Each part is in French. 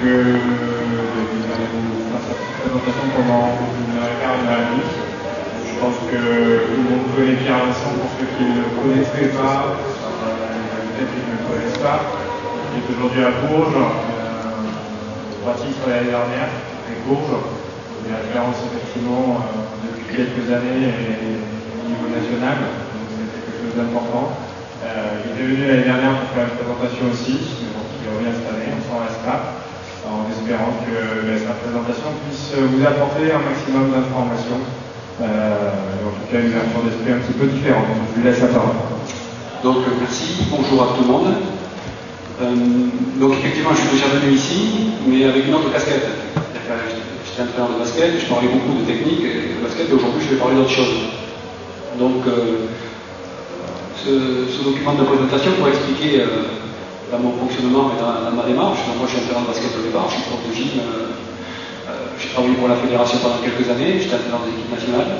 que vous allez nous faire cette présentation pendant 1h15, 1h30. Je pense que tout le monde connaît Pierre Vincent pour ceux qui ne le connaissaient pas, peut-être qu'ils ne le connaissent pas. Il est aujourd'hui à Bourges, droit titre l'année dernière avec Bourges. Il y a référence effectivement depuis quelques années au niveau national, donc c'est quelque chose d'important. Il est venu l'année dernière pour faire une présentation aussi, donc il revient cette année, on s'en reste pas, en espérant que sa présentation puisse vous apporter un maximum d'informations, en tout cas une version d'esprit un petit peu différente. Donc je lui laisse la parole. Donc merci, bonjour à tout le monde. Donc effectivement je suis déjà venu ici, mais avec une autre casquette. J'étais entraîneur de basket, je parlais beaucoup de technique et de basket, et aujourd'hui je vais parler d'autre chose. Donc ce document de présentation pour expliquer dans mon fonctionnement et dans ma démarche. Donc, moi je suis entraîneur de basket au départ, je suis prof de gym, j'ai travaillé pour la fédération pendant quelques années, j'étais entraîneur des équipes nationales,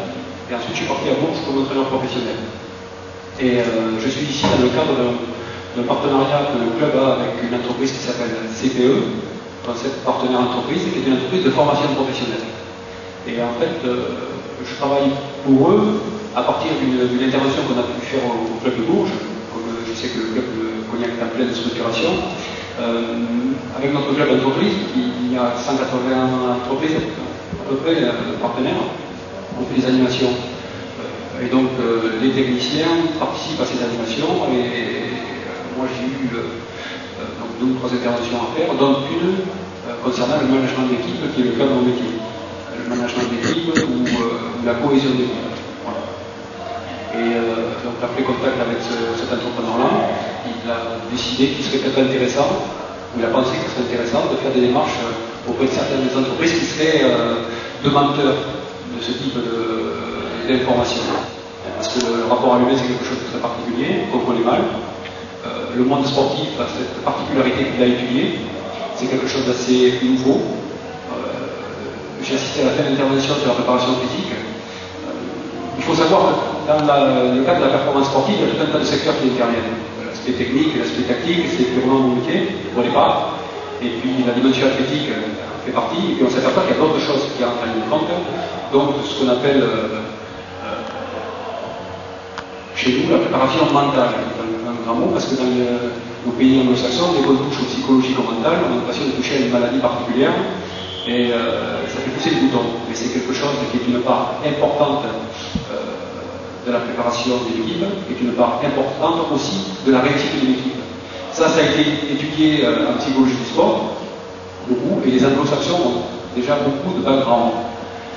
et ensuite je suis parti à Bourges comme entraîneur professionnel. Et je suis ici dans le cadre d'un partenariat que le club a avec une entreprise qui s'appelle CPE, Concept Partenaire Entreprise, qui est une entreprise de formation professionnelle. Et en fait, je travaille pour eux à partir d'une intervention qu'on a pu faire au club de Bourges, comme je sais que le club de Cognac est en pleine structuration. Avec notre club d'entreprise, il y a 180 entreprises à peu près partenaires, on fait des animations. Et donc les techniciens participent à ces animations, et moi j'ai eu donc 2 ou 3 interventions à faire, dont une concernant le management d'équipe, qui est le cœur de mon métier. Le management d'équipe ou la cohésion d'équipe. Voilà. Et donc après contact avec cet entrepreneur-là, il a décidé qu'il serait peut-être intéressant, ou il a pensé qu'il serait intéressant de faire des démarches auprès de certaines entreprises qui seraient demandeurs de ce type d'informations. Parce que le rapport à l'humain, c'est quelque chose de très particulier, qu'on connaît mal. Le monde sportif a cette particularité qu'il a étudiée, c'est quelque chose d'assez nouveau. J'ai assisté à la fin d'intervention sur la préparation physique. Il faut savoir que dans le cadre de la performance sportive, il y a tout un tas de secteurs qui interviennent. L'aspect technique, l'aspect tactique, c'est purement mon métier, au départ. Et puis la dimension athlétique fait partie, et puis on s'aperçoit qu'il y a d'autres choses qui rentrent en ligne de compte. Donc ce qu'on appelle chez nous la préparation mentale, un grand mot, parce que dans nos pays anglo-saxons, dès qu'on touche au psychologique ou au mental, on a l'impression de toucher à une maladie particulière, et ça fait pousser le bouton. Mais c'est quelque chose qui est une part importante de la préparation de l'équipe, et une part importante aussi de la réussite de l'équipe. Ça a été étudié en psychologie du sport, beaucoup, et les anglo-saxons ont déjà beaucoup de background.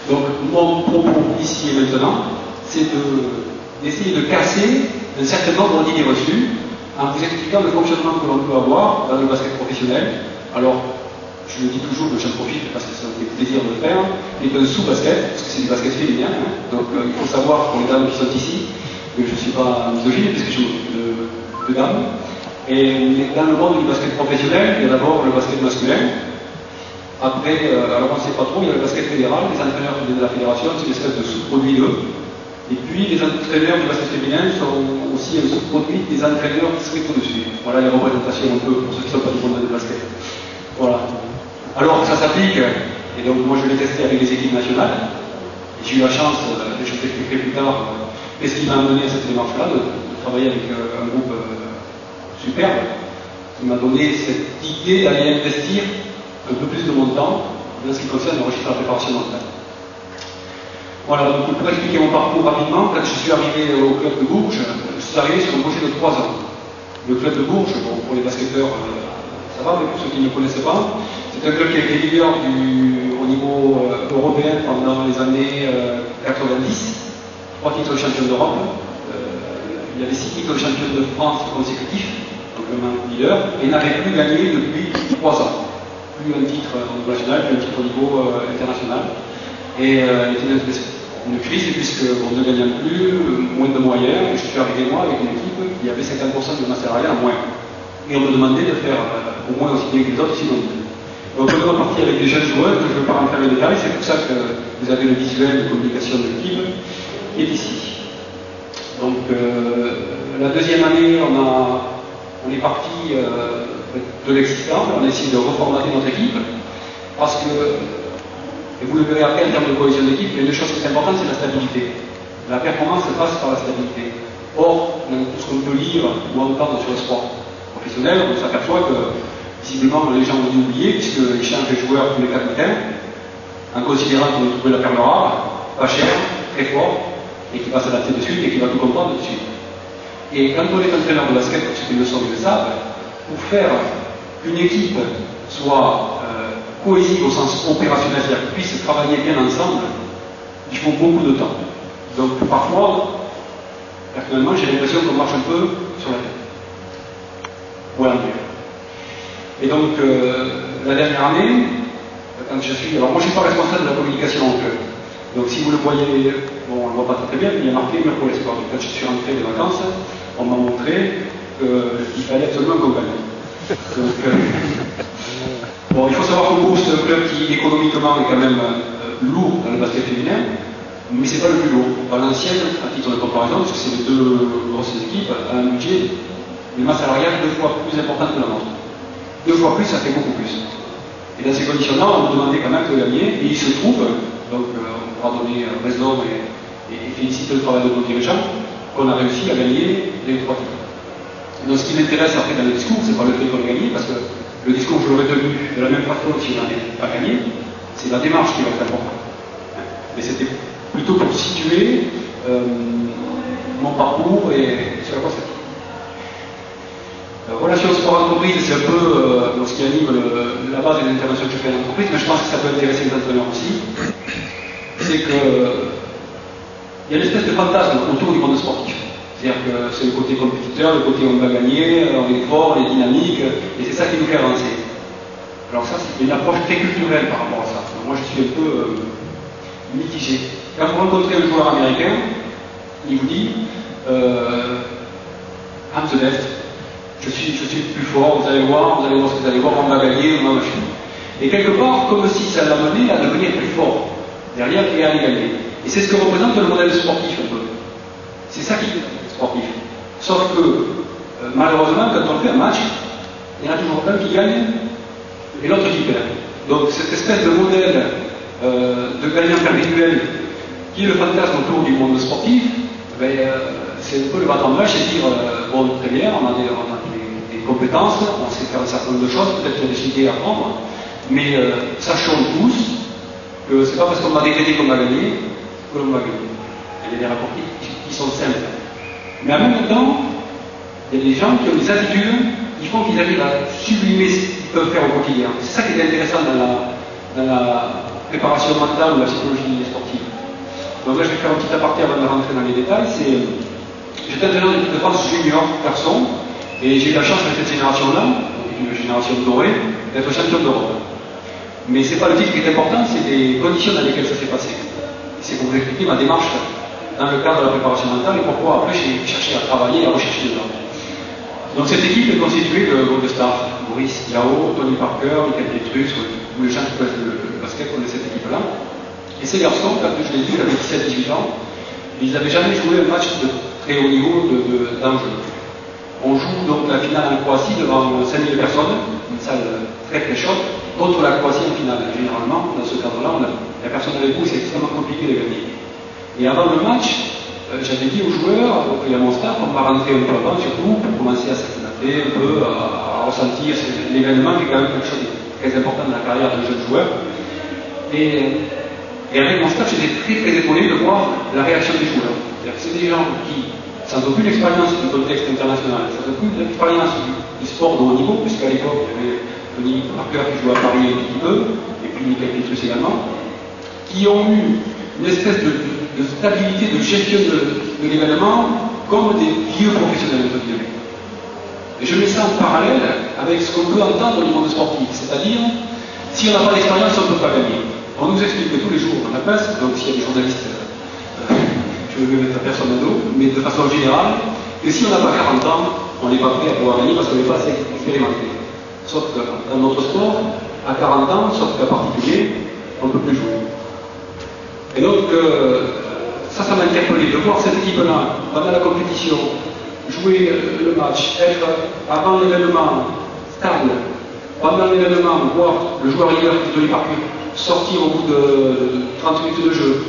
Donc mon propos ici et maintenant, c'est d'essayer de casser un certain nombre d'idées reçues en vous expliquant le fonctionnement que l'on peut avoir dans le basket professionnel. Alors, je le dis toujours, mais j'en profite parce que ça me fait plaisir de le faire, et de sous-basket, parce que c'est du basket féminin, hein. Donc il faut savoir pour les dames qui sont ici que je ne suis pas misogyne puisque je m'occupe de dames. Et dans le monde du basket professionnel, il y a d'abord le basket masculin. Après, alors on ne sait pas trop, il y a le basket fédéral, les entraîneurs de la fédération, c'est une espèce de sous-produit d'eux. Et puis les entraîneurs du basket féminin sont aussi un sous-produit des entraîneurs qui seraient au-dessus. Voilà les représentations un peu pour ceux qui ne sont pas du monde du basket. Voilà. Alors ça s'applique, et donc moi je l'ai testé avec les équipes nationales. J'ai eu la chance, et je t'expliquerai plus tard, qu'est-ce qui m'a amené à cette démarche-là, de travailler avec un groupe superbe, qui m'a donné cette idée d'aller investir un peu plus de mon temps dans ce qui concerne le registre de la préparation mentale. Voilà, donc pour expliquer mon parcours rapidement, quand je suis arrivé au club de Bourges, je suis arrivé sur un projet de 3 ans. Le club de Bourges, bon, pour les basketteurs, ça va, mais pour ceux qui ne connaissaient pas, c'est un club qui a été leader au niveau européen pendant les années 90, 3 titres de champion d'Europe, il y avait 6 titres de champion de France consécutifs, donc vraiment leader, et n'avait plus gagné depuis 3 ans. Plus un titre au niveau national, plus un titre au niveau international. Et il était une crise, puisque on ne gagnait plus, moins de moyens, et je suis arrivé moi avec une équipe qui avait 50% de masse salariale en moins. Et on me demandait de faire au moins aussi bien que les autres, sinon. Donc on est reparti avec des jeunes joueurs, que je ne veux pas rentrer dans les détails, c'est pour ça que vous avez le visuel de communication de l'équipe qui est ici. Donc la deuxième année, on est parti de l'existant, on a essayé de reformater notre équipe, parce que, et vous le verrez après en termes de cohésion d'équipe, mais une chose qui est importante, c'est la stabilité. La performance passe par la stabilité. Or, dans tout ce qu'on peut lire ou entendre sur le sport professionnel, on s'aperçoit que, visiblement, les gens ont dû oublier, puisqu'ils changent les joueurs tous les 4 matins, en considérant qu'on a trouvé la perle rare, pas cher, très fort, et qui passe à la tête de suite et qui va tout comprendre de suite. Et quand on est entraîneur de basket, parce qu'ils le sont, ils le savent, pour faire qu'une équipe soit cohésive au sens opérationnel, c'est-à-dire qu'ils puissent travailler bien ensemble, il faut beaucoup de temps. Donc parfois, personnellement, j'ai l'impression qu'on marche un peu sur la tête. Voilà. Et donc, la dernière année, quand je suis... Alors moi, je ne suis pas responsable de la communication en club. Donc si vous le voyez, bon, on ne le voit pas très bien, mais il y a marqué Mercure Espoir. Donc quand je suis rentré des vacances, on m'a montré qu'il fallait absolument qu'on gagne. Donc, bon, il faut savoir qu'au Bourg, c'est un club qui économiquement est quand même lourd dans le basket féminin, mais c'est pas le plus lourd. Valenciennes, à titre de comparaison, parce que c'est les 2 grosses équipes, a un budget, une masse salariale 2 fois plus importante que la nôtre. 2 fois plus, ça fait beaucoup plus. Et dans ces conditions-là, on nous demandait quand même de gagner, et il se trouve, donc on pourra donner raison et féliciter le travail de nos dirigeants, qu'on a réussi à gagner les 3 titres. Donc ce qui m'intéresse après dans le discours, c'est pas le fait qu'on ait gagné, parce que le discours, je l'aurais tenu de la même façon si on n'avait pas gagné, c'est la démarche qui va être importante. Mais c'était plutôt pour situer mon parcours et sur la quoi c'est. Relation sport-entreprise, c'est un peu ce qui anime la base des interventions que je fais à l'entreprise, mais je pense que ça peut intéresser les entraîneurs aussi. C'est que il y a une espèce de fantasme autour du monde sportif. C'est-à-dire que c'est le côté compétiteur, le côté on va gagner, on est fort, on est dynamique, et c'est ça qui nous fait avancer. Alors ça, c'est une approche très culturelle par rapport à ça. Moi, je suis un peu mitigé. Quand vous rencontrez un joueur américain, il vous dit I'm the best. Je suis plus fort, vous allez voir ce que vous allez voir, on va gagner, on va machin. Et quelque part, comme si ça l'amenait à devenir plus fort derrière et à aller gagner. Et c'est ce que représente le modèle sportif un peu. C'est ça qui est sportif. Sauf que, malheureusement, quand on fait un match, il y en a toujours un qui gagne et l'autre qui perd. Donc cette espèce de modèle de gagnant perpétuel qui est le fantasme autour du monde sportif, c'est un peu le bâton de c'est dire, bon, très bien, on a des compétences, on sait faire un certain nombre de choses, peut-être qu'il y a des idées à prendre, mais sachons tous que c'est pas parce qu'on va décréter qu'on va gagner que l'on va gagner. Il y a des rapports qui sont simples. Mais en même temps, il y a des gens qui ont des attitudes qui font qu'ils arrivent à sublimer ce qu'ils peuvent faire au quotidien. C'est ça qui est intéressant dans la préparation mentale ou la psychologie sportive. Donc là, je vais faire un petit aparté avant de rentrer dans les détails. J'étais entraîneur d'équipe de France junior garçon, et j'ai eu la chance avec cette génération-là, une génération dorée, d'être champion d'Europe. Mais ce n'est pas le titre qui est important, c'est les conditions dans lesquelles ça s'est passé. C'est pour vous expliquer ma démarche dans le cadre de la préparation mentale et pourquoi après j'ai cherché à travailler et à rechercher dedans. Donc cette équipe est constituée de gros stars, Maurice Diao, Tony Parker, Michael Pietrus, tous les gens qui connaissent le basket connaissent cette équipe-là. Et ces garçons, quand je l'ai vu, ils avaient 17-18 ans, ils n'avaient jamais joué un match de très haut niveau d'enjeu. On joue donc la finale en Croatie devant 5000 personnes, une salle très très chaude, contre la Croatie en finale. Généralement, dans ce cadre-là, la personne avec vous, c'est extrêmement compliqué de gagner. Et avant le match, j'avais dit aux joueurs, et à mon staff, on va rentrer un peu avant, surtout pour commencer à s'acclimater un peu, à ressentir l'événement qui est quand même quelque chose de très important dans la carrière d'un jeune joueur. Et avec mon staff, j'étais très très étonné de voir la réaction des joueurs. C'est-à-dire que c'est des gens qui, sans aucune expérience du contexte international, sans aucune expérience du sport de haut niveau, puisqu'à l'époque, il y avait Tony Parker qui jouait à Paris un petit peu, et puis Michael Pietrus également, qui ont eu une espèce de stabilité, de gestion de l'événement, comme des vieux professionnels, entre guillemets. Et je mets ça en parallèle avec ce qu'on peut entendre au monde sportif, c'est-à-dire, si on n'a pas d'expérience, on ne peut pas gagner. On nous explique que tous les jours dans la presse, donc s'il y a des journalistes, je ne vais mettre personne à dos, mais de façon générale, que si on n'a pas 40 ans, on n'est pas prêt à pouvoir gagner parce qu'on n'est pas assez expérimenté. Sauf que dans notre sport, à 40 ans, sauf qu'à particulier, on ne peut plus jouer. Et donc, ça m'a interpellé de voir cette équipe-là, pendant la compétition, jouer le match, être avant l'événement, stable. Pendant l'événement, voir le joueur leader qui est donné par cul sortir au bout de 30 minutes de jeu,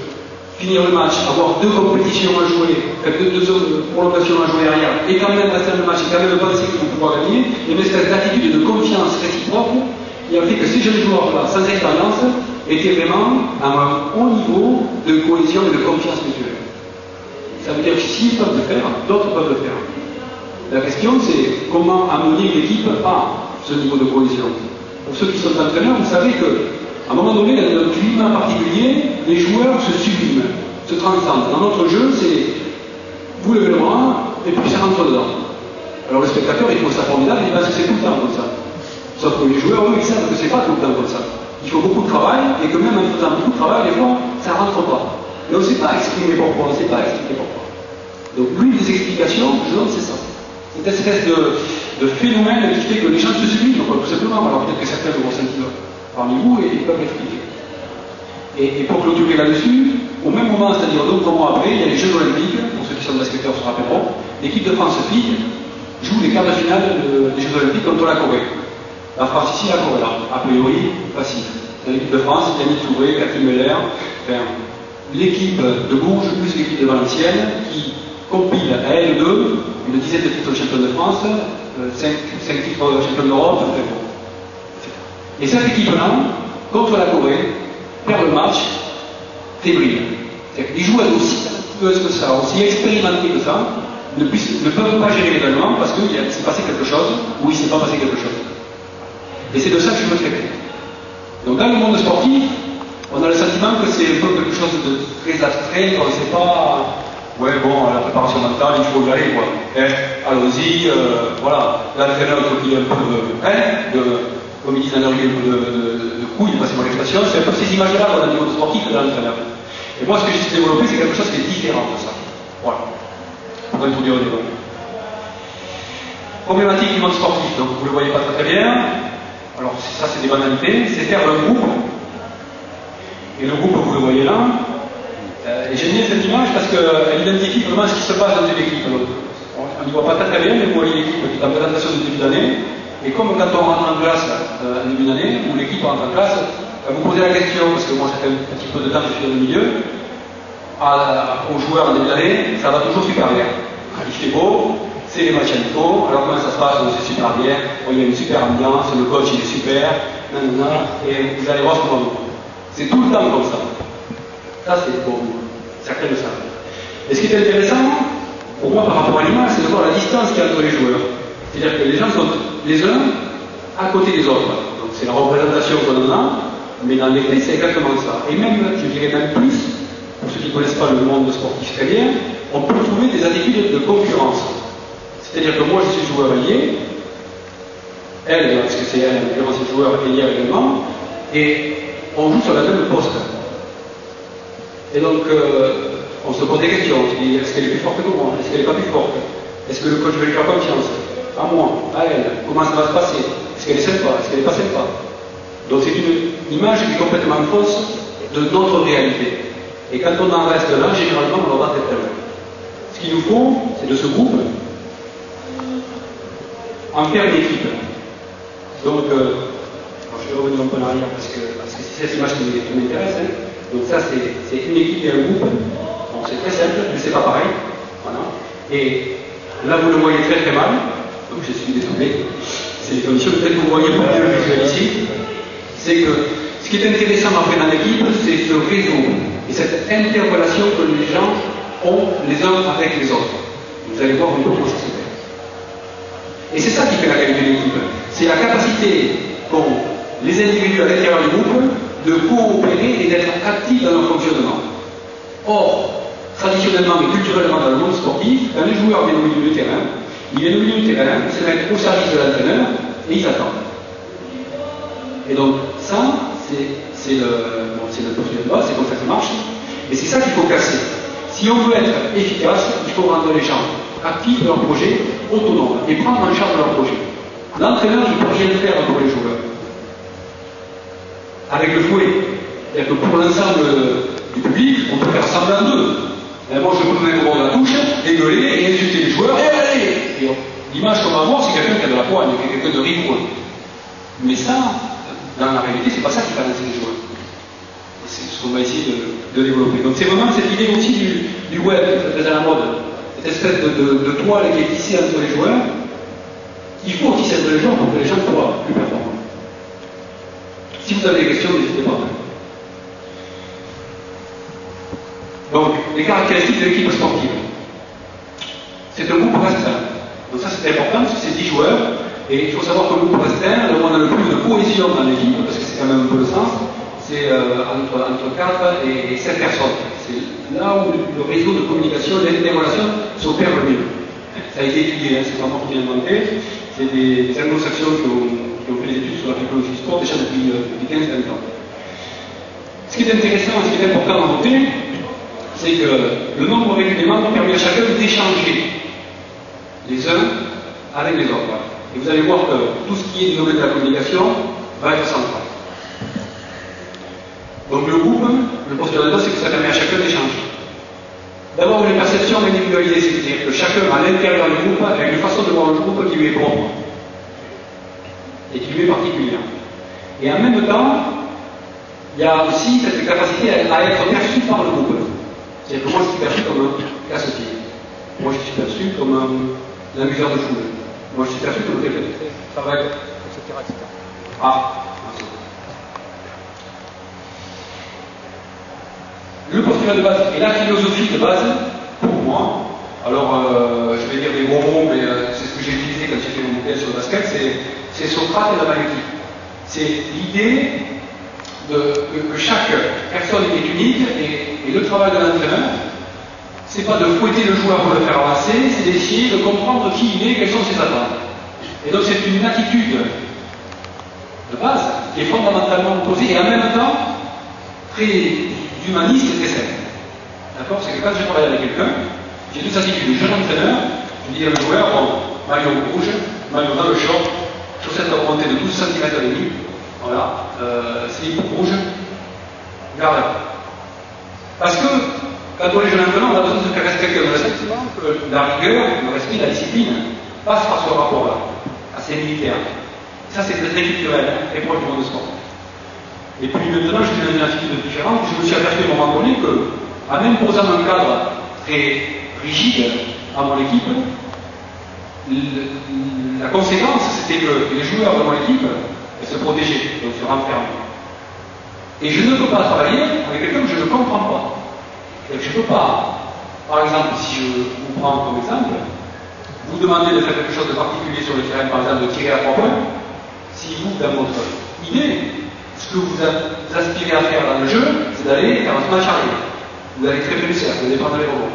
finir le match, avoir deux compétitions à jouer, deux zones de prolongation à jouer derrière, et quand même rester dans le match, et quand même penser qu'ils vont pouvoir gagner, et une espèce d'attitude de confiance réciproque qui a fait que ces jeunes joueurs-là, sans expérience, étaient vraiment à un haut niveau de cohésion et de confiance mutuelle. Ça veut dire que s'ils peuvent le faire, d'autres peuvent le faire. La question, c'est comment amener l'équipe à ce niveau de cohésion. Pour ceux qui sont entraîneurs, vous savez qu'à un moment donné, dans un climat particulier, les joueurs se subliment, se transcendent. Dans notre jeu, c'est vous levez le bras et puis ça rentre dedans. Alors le spectateur, il trouve ça formidable, il pense que c'est tout le temps comme ça. Sauf que les joueurs, eux, ils savent que c'est pas tout le temps comme ça. Il faut beaucoup de travail et que même en faisant beaucoup de travail, des fois, ça rentre pas. Mais on ne sait pas exprimer pourquoi, on ne sait pas expliquer pourquoi. Donc l'une des explications, je donne, c'est ça. Cette espèce de phénomène qui fait que les gens se subliment, tout simplement. Alors peut-être que certains vont sentir parmi vous et ils peuvent l'expliquer. Et pour clôturer là-dessus, au même moment, c'est-à-dire 2 ou 3 mois après, il y a les Jeux Olympiques, pour ceux qui sont basketteurs se rappelleront, l'équipe de France filles joue les quarts de finale des Jeux Olympiques contre la Corée. La France ici, la Corée là, a priori, facile. C'est l'équipe de France, Yannick Touré, Cathy Meller, enfin, l'équipe de Bourges plus l'équipe de Valenciennes qui compile à elle deux une dizaine de titres de champion de France, 5 titres de champion d'Europe, et cette équipe-là, contre la Corée, perd le match fébrile. C'est-à-dire qu'ils jouent aussi talentueuses que ça, aussi expérimentés que ça, ne peuvent pas gérer l'événement parce qu'il s'est passé quelque chose ou il ne s'est pas passé quelque chose. Et c'est de ça que je veux traiter. Donc dans le monde sportif, on a le sentiment que c'est un peu quelque chose de très abstrait, qu'on ne sait pas, ouais bon, la préparation mentale, il faut y aller, quoi. Allons-y, voilà, l'entraîneur qui est un peu comme ils disent dans leur milieu, de couilles, passez-moi l'expression, c'est un peu ces images-là qu'on a au niveau sportif dans l'entraîneur. Et moi, ce que j'essaie de développer, c'est quelque chose qui est différent de ça. Voilà. Pour introduire le débat. Problématique du monde sportif, donc vous ne le voyez pas très bien. Alors ça, c'est des banalités. C'est faire un groupe. Et le groupe, vous le voyez là. Et j'aime bien cette image parce qu'elle identifie vraiment ce qui se passe dans une équipe. On n'y voit pas très bien, mais vous voyez l'équipe qui est en présentation de début d'année. Et comme quand on rentre en classe en début d'année, ou l'équipe rentre en classe, vous posez la question, parce que moi ça fait un petit peu de temps que je suis dans le milieu, aux joueurs en début d'année, ça va toujours super bien. Il fait beau, c'est les matchs amicaux, alors comment ça se passe? C'est super bien, il y a une super ambiance, le coach il est super, et vous allez voir ce qu'on va vous. C'est tout le temps comme ça. Ça c'est pour vous, certains le savent. Et ce qui est intéressant, pour moi par rapport à l'image, c'est de voir la distance qu'il y a entre les joueurs. C'est-à-dire que les gens sont les uns à côté des autres. Donc c'est la représentation qu'on en a, mais dans les faits c'est exactement ça. Et même, je dirais même plus, pour ceux qui ne connaissent pas le monde sportif très bien, on peut trouver des attitudes de concurrence. C'est-à-dire que moi je suis joueur allié, elle, parce que c'est elle, en l'occurrence c'est joueur allié également, et on joue sur la même poste. Et donc on se pose des questions, on se dit est-ce qu'elle est plus forte que moi, est-ce qu'elle n'est pas plus forte, est-ce que le coach veut lui faire confiance, à moi, à elle, comment ça va se passer, est-ce qu'elle est sympa, est-ce qu'elle n'est pas sympa. Donc c'est une image qui est complètement fausse de notre réalité. Et quand on en reste là, généralement on va pas très loin. Ce qu'il nous faut, c'est de ce groupe en faire une équipe. Donc, je vais revenir un peu en arrière parce que c'est cette image qui m'intéresse. Hein. Donc ça c'est une équipe et un groupe. Bon, c'est très simple, mais c'est pas pareil. Voilà. Et là vous le voyez très très mal. Donc je suis désolé. C'est les conditions. Peut-être que vous voyez pas bien le visuel ici. C'est que ce qui est intéressant après dans l'équipe, c'est ce réseau et cette interrelation que les gens ont les uns avec les autres. Vous allez voir un peu comment ça se fait. Et c'est ça qui fait la qualité de l'équipe. C'est la capacité qu'ont les individus à l'intérieur du groupe de coopérer et d'être actifs dans leur fonctionnement. Or, traditionnellement et culturellement dans le monde sportif, quand les joueurs viennent au milieu du terrain, ils viennent au milieu du terrain, ils se mettent au service de l'entraîneur et ils attendent. Et donc, ça, c'est le postulat de base, c'est comme ça que ça marche. Et c'est ça qu'il faut casser. Si on veut être efficace, il faut rendre les gens actifs de leur projet, autonomes, et prendre en charge de leur projet. L'entraîneur ne peut rien faire pour les joueurs. Avec le fouet. C'est-à-dire que pour l'ensemble du public, on peut faire semblant d'eux. Moi, je peux me mettre au bord de la touche, et gueuler, et insulter les joueurs, et allez! l'image qu'on va voir, c'est quelqu'un qui a de la poigne, quelqu'un de rigoureux. Mais ça, dans la réalité, c'est pas ça qui va lancer les joueurs. C'est ce qu'on va essayer de développer. Donc c'est vraiment cette idée aussi du web qui est très à la mode, cette espèce de toile qui est tissée entre les joueurs. Il faut tisser entre les joueurs pour que les gens soient plus performants. Si vous avez des questions, n'hésitez pas. Donc, les caractéristiques de l'équipe sportive. C'est un groupe restreint. Donc ça c'est important parce que c'est 10 joueurs. Et il faut savoir qu'un groupe restreint, là où on a le plus de cohésion dans l'équipe, parce que c'est quand même un peu le sens, c'est entre 4 et 7 personnes. C'est là où le réseau de communication, les relations s'opèrent le mieux. Ça a été étudié, hein, c'est pas moi qui l'ai inventé. C'est des anglo-saxons qui ont fait des études sur la psychologie du sport déjà depuis 15-20 ans. Ce qui est intéressant et ce qui est important à noter, c'est que le nombre régulier des membres permet à chacun d'échanger les uns avec les autres. Et vous allez voir que tout ce qui est du domaine de la communication va être central. Donc le groupe, le postulat de base, c'est que ça permet à chacun d'échanger. D'avoir une perception individualisée, c'est-à-dire que chacun à l'intérieur du groupe a une façon de voir le groupe qui lui est propre et qui lui est particulière. Et en même temps, il y a aussi cette capacité à être perçu par le groupe. C'est-à-dire que moi je suis perçu comme un casse-pied. Moi je suis perçu comme un amuseur de foule. Moi je suis perçu comme quelqu'un. Ça va être, etc. Ah, merci. Le postulat de base et la philosophie de base, pour moi, alors je vais dire des gros mots, mais c'est ce que j'ai utilisé quand j'ai fait mon modèle sur le basket, c'est Socrate et la malétique. C'est l'idée que chaque personne est unique et le travail de l'entraîneur, c'est pas de fouetter le joueur pour le faire avancer, c'est d'essayer de comprendre qui il est, quelles sont ses attentes. Et donc c'est une attitude de base qui est fondamentalement opposée et en même temps très humaniste et très simple. D'accord? C'est que quand je travaille avec quelqu'un, j'ai deux attitudes. Je suis un entraîneur, je dis à le joueur, bon, maillot rouge, maillot dans le short, chaussettes remontées de 12 cm et demi, voilà, slip rouge, garde. Parce que quand on est jeune entraîneur, on a besoin de faire respecter le sentiment que la rigueur, le respect, la discipline passe par ce rapport-là, assez militaire. Ça c'est très culturel, hein, très proche du monde du sport. Et puis maintenant, je suis dans une attitude différente. Je me suis aperçu à un moment donné que, en imposant un cadre très rigide à mon équipe, la conséquence, c'était que les joueurs de mon équipe se protégeaient, donc se renfermaient. Et je ne peux pas travailler avec quelqu'un que je ne comprends pas. Et je ne peux pas, par exemple, si je vous prends comme exemple, vous demandez de faire quelque chose de particulier sur le terrain, par exemple de tirer à 3 points, si vous, dans votre idée, ce que vous aspirez à faire dans le jeu, c'est d'aller faire un smash arrière. Vous allez très peu le cercle, vous allez prendre les rebonds.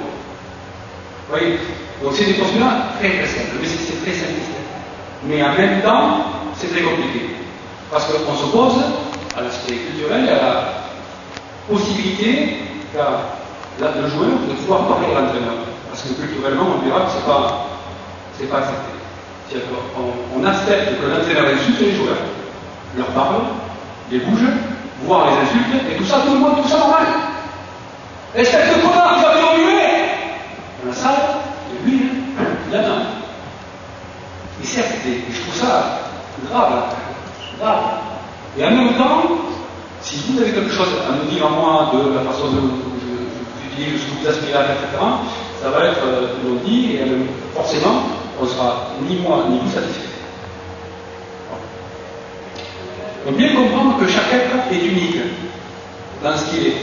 Vous voyez? Donc c'est des postulats très très simples, mais c'est très simple. Mais en même temps, c'est très compliqué. Parce qu'on s'oppose à l'aspect culturel et à la possibilité qu'a le joueur de pouvoir parler à l'entraîneur. Parce que culturellement, on verra que c'est pas accepté. C'est-à-dire qu'on accepte que l'entraîneur insulte les joueurs, leur parle, les bouge, voir les insultes, et tout ça, tout le monde, tout ça normal. Espèce de connard, tu vas m'évoluer dans la salle, et lui, il a main. Et certes, je trouve ça grave. Et en même temps, si vous avez quelque chose à me dire à moi de la façon dont je utilise, ce que vous aspirez à faire, etc., ça va être l'on dit, et forcément, on sera ni moi ni vous satisfait. Donc bien comprendre que chaque être est unique dans ce qu'il est.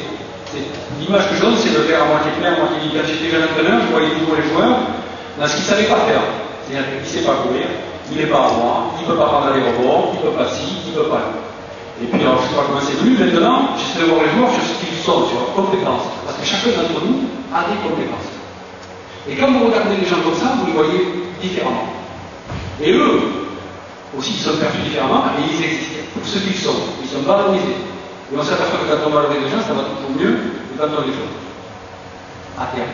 L'image que je donne, c'est le verre à moitié plein, à moitié vide. Quand j'étais jeune entraîneur, je voyais toujours les joueurs dans ce qu'ils ne savaient pas faire. C'est-à-dire qu'il ne sait pas courir, il n'est pas à moi, il ne peut pas prendre les rebonds, il ne peut pas ci, il ne peut pas. Et puis alors, je ne sais pas comment c'est venu, maintenant, j'essaie de voir les joueurs sur ce qu'ils sont, sur leurs compétences. Parce que chacun d'entre nous a des compétences. Et quand vous regardez les gens comme ça, vous les voyez différemment. Et eux, aussi, ils sont perçus différemment et ils existent. Pour ce qu'ils sont valorisés. Et on s'aperçoit que quand on valorise les gens, ça va toujours mieux que quand on les fait. À terme.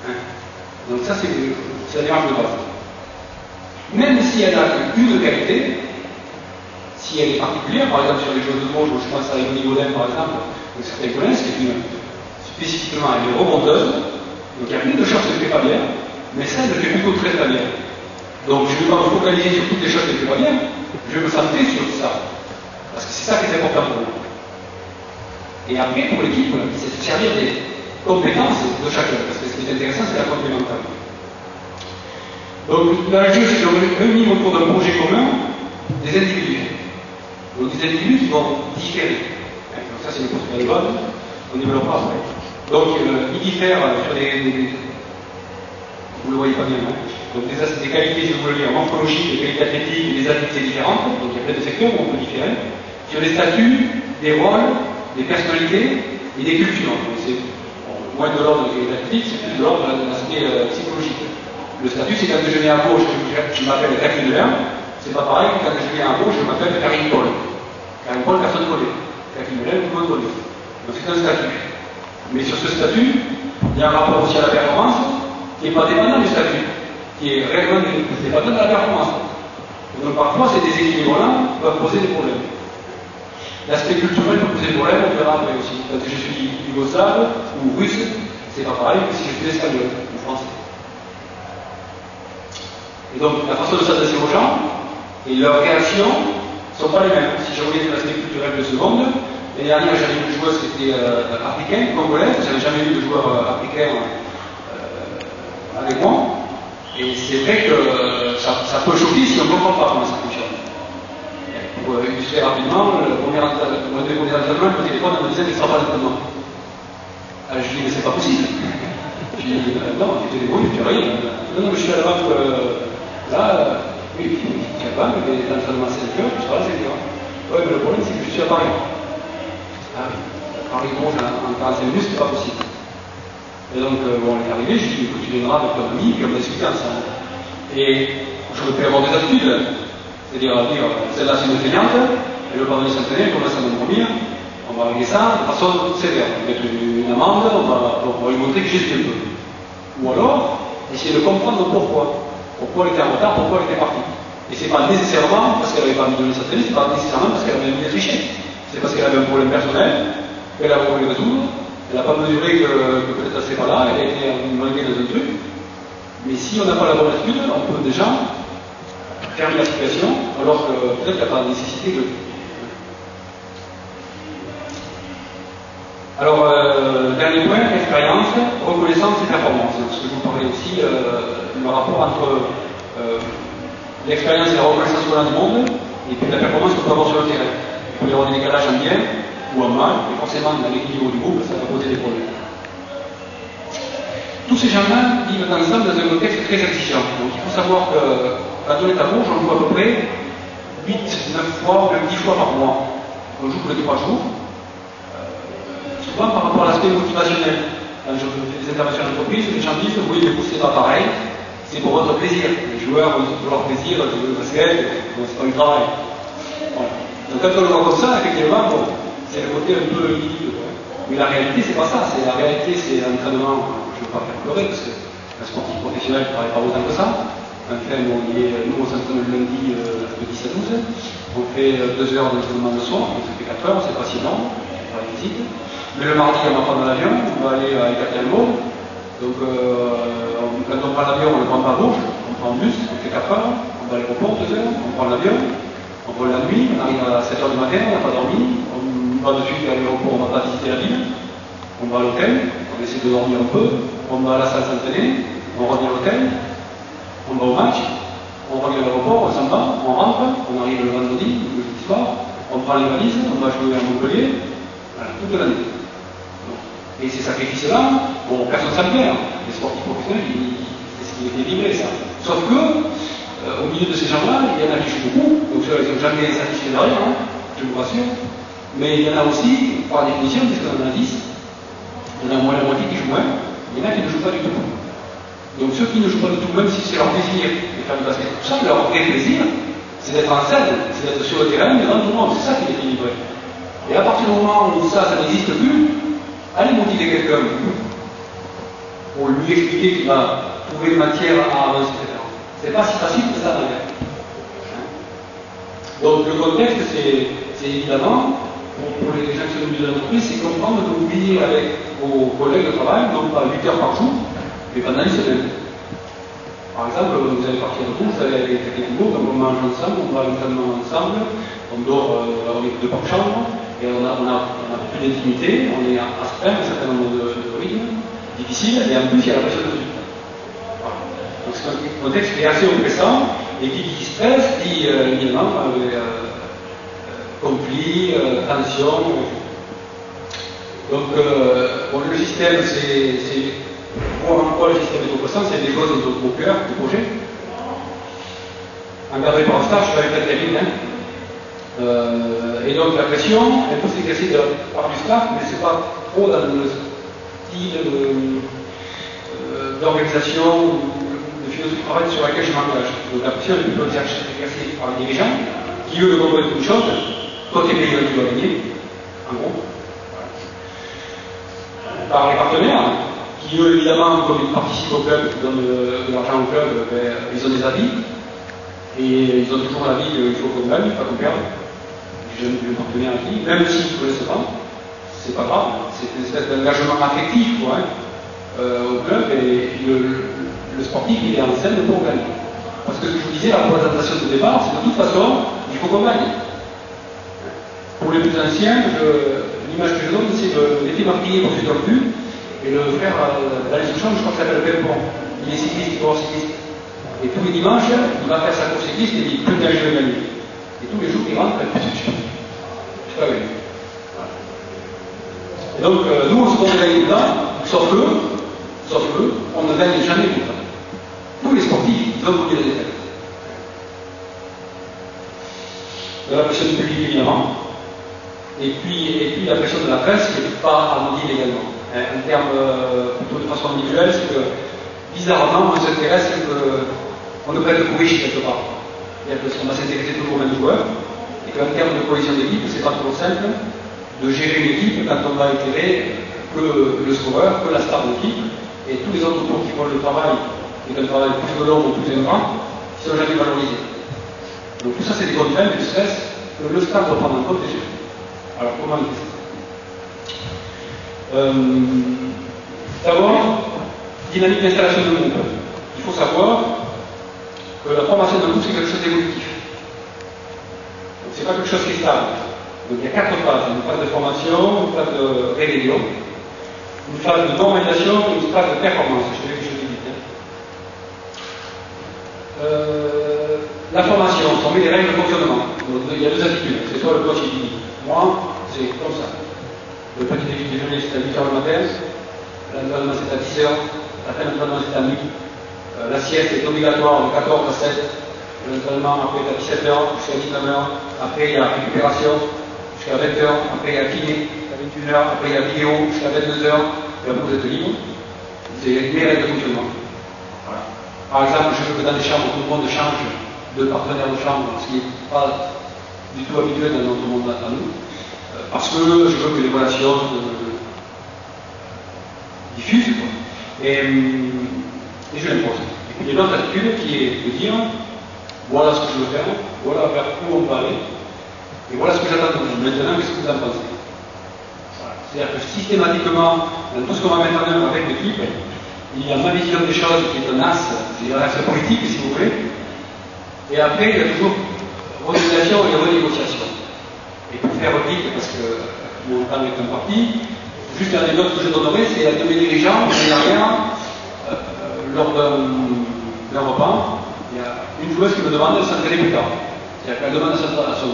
Hein? Donc ça, c'est la démarche de base. Même si elle n'a qu'une qualité, si elle est particulière, par exemple sur les jeux de mots, je pense à Émilie Godin par exemple, de certains collèges, qui est spécifiquement elle est rebondeuse, donc il y a plein de choses qui ne fait pas bien, mais ça, elle le fait plutôt très très bien. Donc je ne vais pas me focaliser sur toutes les choses qui ne font pas bien, je vais me centrer sur ça. Parce que c'est ça qui est important pour moi. Et après, pour l'équipe, c'est de servir des compétences de chacun. Parce que ce qui est intéressant, c'est la complémentarité. Donc l'enjeu, c'est de réunir autour d'un projet commun des individus. Donc des individus qui vont différer. Donc ça, c'est le postulat de base, on développera après. Donc ils diffèrent sur vous le voyez pas bien, hein. Donc des qualités, si vous voulez, morphologiques, des qualités athlétiques, des habiletés différentes, donc il y a plein de secteurs où on peut différer, sur des statuts, des rôles, des personnalités et des cultures. Donc c'est moins de l'ordre de qualité athlétique, c'est plus de l'ordre de l'aspect psychologique. Le statut, c'est quand je viens à gauche, je m'appelle Jacques Muller, c'est pas pareil que quand je viens à gauche, je m'appelle Karine Paul. Karine Paul, personne ne connaît. Jacques Muller, tout le monde connaît. Donc c'est un statut. Mais sur ce statut, il y a un rapport aussi à la performance qui n'est pas dépendant du statut, qui est réellement dépendant de la performance. Et donc parfois, ces déséquilibres-là peuvent poser des problèmes. L'aspect culturel peut poser des problèmes, on verra après aussi. Quand je suis yougoslave ou russe, c'est pas pareil que si je suis espagnol ou français. Et donc la façon de s'adresser aux gens et leurs réactions ne sont pas les mêmes. Si je regarde l'aspect culturel de seconde, l'année dernière j'avais une joueuse qui était africaine, congolaise, j'avais jamais vu de joueur africain avec moi. Et c'est vrai que ça peut choquer si on ne comprend pas comment ça fonctionne. Pour illustrer rapidement, le premier entraînement au téléphone me disait qu'il ne sera pas d'entraînement. Je lui dis mais c'est pas possible. Je lui dis non, tu te débrouilles, tu fais rien. Non, je suis à la banque là, oui, tu es à la banque, mais l'entraînement à 5 heures, tu seras à 5 heures. Oui, mais le problème c'est que je suis à Paris. Ah oui, Paris Rouge en 45 minutes, c'est pas possible. Et donc, bon, on est arrivé, je lui ai dit, écoute, tu viendras avec ton ami, puis on va discuter ensemble. Et je me fais avoir des attitudes, c'est-à-dire, celle-là c'est une feignante, elle veut pas venir s'entraîner, elle commence à m'endormir, on va régler ça de façon sévère. On va mettre une amende, on va lui montrer que j'ai un peu. Ou alors, essayer de comprendre pourquoi. Pourquoi elle était en retard, pourquoi elle était partie. Et c'est pas nécessairement parce qu'elle n'avait pas envie de venir s'entraîner, c'est pas nécessairement parce qu'elle avait envie de tricher. C'est parce qu'elle avait un problème personnel, qu'elle a voulu résoudre. Elle n'a pas mesuré que peut-être elle ne serait pas là, elle a été manquée dans un truc. Mais si on n'a pas la bonne attitude, on peut déjà fermer la situation, alors que peut-être qu'il n'y a pas de nécessité de. Alors, dernier point, expérience, reconnaissance et performance. Parce que je vous parlais aussi, le rapport entre l'expérience et la reconnaissance du monde, et puis la performance qu'on peut avoir sur le terrain. Il peut y avoir des décalages en bien ou en mal, et forcément dans l'équilibre du groupe, ça va poser des problèmes. Tous ces gens-là vivent ensemble dans un contexte très exigeant. Donc il faut savoir que quand on est à Bourges, on joue à peu près 8, 9 fois, même 10 fois par mois. On joue tous les 3 jours. Souvent par rapport à l'aspect motivationnel. Quand je fais des interventions d'entreprise, les gens disent oui, mais vous, c'est pas pareil, c'est pour votre plaisir. Les joueurs ont pour leur plaisir de jouer au basket, c'est pas du travail. Voilà. Donc quand on le voit comme ça, effectivement, bon, c'est le côté un peu ridicule. Mais la réalité, c'est pas ça. La réalité, c'est l'entraînement. Je ne veux pas faire pleurer parce qu'un sportif professionnel ne travaille pas autant que ça. Enfin, nous, on s'entraîne le lundi de 10 à 12. On fait 2 heures d'entraînement le soir, donc ça fait 4 heures, c'est pas si long, c'est pas physique. Mais le mardi, on va prendre l'avion, on va aller à Ekaterimbourg. Donc, quand on prend l'avion, on ne le prend pas à Bourges, on prend le bus, on fait 4 heures, on va à l'aéroport 2 heures, on prend l'avion, on vole la nuit, on arrive à 7 heures du matin, on n'a pas dormi, on va de suite à l'aéroport, on ne va pas visiter la ville, on va à l'hôtel, on essaie de dormir un peu, on va à la salle s'entraîner, on revient à l'hôtel, on va au match, on revient à l'aéroport, on s'en va, on rentre, on arrive le vendredi, le jeudi soir, on prend les valises, on va jouer à Montpellier, voilà, toute l'année. Et ces sacrifices-là, bon, personne ne s'en plaît, hein. Les sportifs professionnels, c'est ce qui est livré, ça. Sauf que, au milieu de ces gens-là, il y en a qui jouent beaucoup, donc ceux-là, ils n'ont jamais satisfait de rien, hein, je vous rassure. Mais il y en a aussi, par définition, puisqu'on en a 10, il y en a au moins la moitié qui jouent moins, il y en a qui ne jouent pas du tout. Donc ceux qui ne jouent pas du tout, même si c'est leur plaisir de faire du basket, tout ça, leur vrai plaisir, c'est d'être en scène, c'est d'être sur le terrain devant tout le monde, c'est ça qui est équilibré. Et à partir du moment où ça n'existe plus, allez motiver quelqu'un pour lui expliquer qu'il va trouver une matière à avancer, etc. C'est pas si facile que ça d'ailleurs. Donc le contexte, c'est évidemment, pour les gens qui sont au milieu de l'entreprise, c'est comprendre que vous vivez avec vos collègues de travail, non pas 8 heures par jour, mais pendant une semaine. Par exemple, vous allez partir de vous, vous allez aller avec des boulot, donc on mange ensemble, on va à l'entraînement ensemble, on dort, on est deux par chambre, et on a plus d'intimité, on est astreint à un certain nombre de rythmes difficiles, et en plus il y a la pression de vie. Voilà. Donc c'est un contexte qui est assez oppressant, et qui dit stress, dit évidemment conflit, tension. Donc bon, le système, c'est voir en quoi le système est oppressant, c'est des choses au cœur du projet. Encadré par un stage, je vais être terrible, hein. Et donc la pression, elle peut s'exercer par du staff, mais c'est pas trop dans le style d'organisation ou de philosophie de travail sur laquelle je m'engage. Donc la pression, elle peut s'exercer par les dirigeants, qui eux ne comprennent qu'une chose, toi t'es payé, tu dois gagner, en gros. Voilà. Par les partenaires, qui eux évidemment, comme ils participent au club, qui donnent de l'argent au club, ils ont des avis, et ils ont toujours l'avis qu'il faut qu'on gagne, pas qu'on perde. Le partenaire dit, même s'ils ne connaissent pas, c'est pas grave, c'est une espèce d'engagement affectif quoi, hein, au club, et le sportif il est en scène pour gagner. Parce que ce que je vous disais, la présentation de départ, c'est de toute façon, il faut qu'on gagne. Pour les plus anciens, l'image que je donne, c'est l'effet marqué pour celui dans le but, et le frère d'Alain Souchon, je crois qu'il s'appelle Pempon. Il est cycliste, il est cycliste. Et tous les dimanches, il va faire sa course cycliste et il dit plus tard je vais gagner. Et tous les jours, il rentre, il fait je vais gagner. Et donc, nous, on se donne gagner tout le temps, sauf que, on ne gagne jamais tout le temps. Tous les sportifs, ils veulent gagner les défaites. De la pression du public, évidemment. Et puis la pression de la presse, qui n'est pas anodine également. En termes plutôt de façon individuelle, c'est que, bizarrement, on s'intéresse qu'on ne prête courir quelque part. C'est-à-dire qu'on va s'intéresser toujours aux mêmes joueurs, et qu'en termes de cohésion d'équipe, c'est pas trop simple de gérer une équipe quand on va éclairer que le scoreur, que la star de l'équipe, et tous les autres autour qui font le travail, qui est un travail plus long ou plus ingrat, qui sont jamais valorisés. Donc tout ça, c'est des contraintes et du stress que le staff doit prendre en compte et gérer. Alors comment il fait ça? D'abord, dynamique d'installation de groupe. Il faut savoir que la formation de groupe, c'est quelque chose d'évolutif. Donc c'est pas quelque chose qui est stable. Donc il y a 4 phases. Une phase de formation, une phase de rébellion, une phase de normalisation et une phase de performance. Je l'ai dit. La formation, on met des règles de fonctionnement. Donc, il y a 2 attitudes. C'est soit le coach qui dit, moi, c'est comme ça. Le petit déjeuner, c'est à 8h le matin. L'entraînement, c'est à 10h. La fin de l'entraînement, c'est à midi. La sieste est obligatoire de 14 à 7. L'entraînement, après, est à 17h jusqu'à 19h. Après, il y a la récupération jusqu'à 20h. Après, il y a kiné à 21h. Après, il y a vidéo jusqu'à 22h. Et après, vous êtes libre. C'est mes règles de fonctionnement. Voilà. Par exemple, je veux que dans les chambres, tout le monde change de partenaire de chambre, ce qui n'est pas du tout habituel dans notre monde à nous. Parce que je veux que les relations diffusent, quoi. Et je l'impose. Et puis il y a une autre attitude qui est de dire voilà ce que je veux faire, voilà vers où on va aller, et voilà ce que j'attends de vous. Maintenant, qu'est-ce que vous en pensez? Voilà. C'est-à-dire que systématiquement, dans tout ce qu'on va mettre en œuvre avec l'équipe, il y a ma vision des choses qui est un axe, c'est l'axe politique, si vous voulez, et après, il y a toujours renégociation et renégociation. Et pour faire vite, parce que mon temps est imparti, juste une anecdote que je donnerai, c'est un de mes dirigeants, lors d'un repas, il y a une joueuse qui me demande de s'entraîner plus tard. C'est-à-dire qu'elle demande à son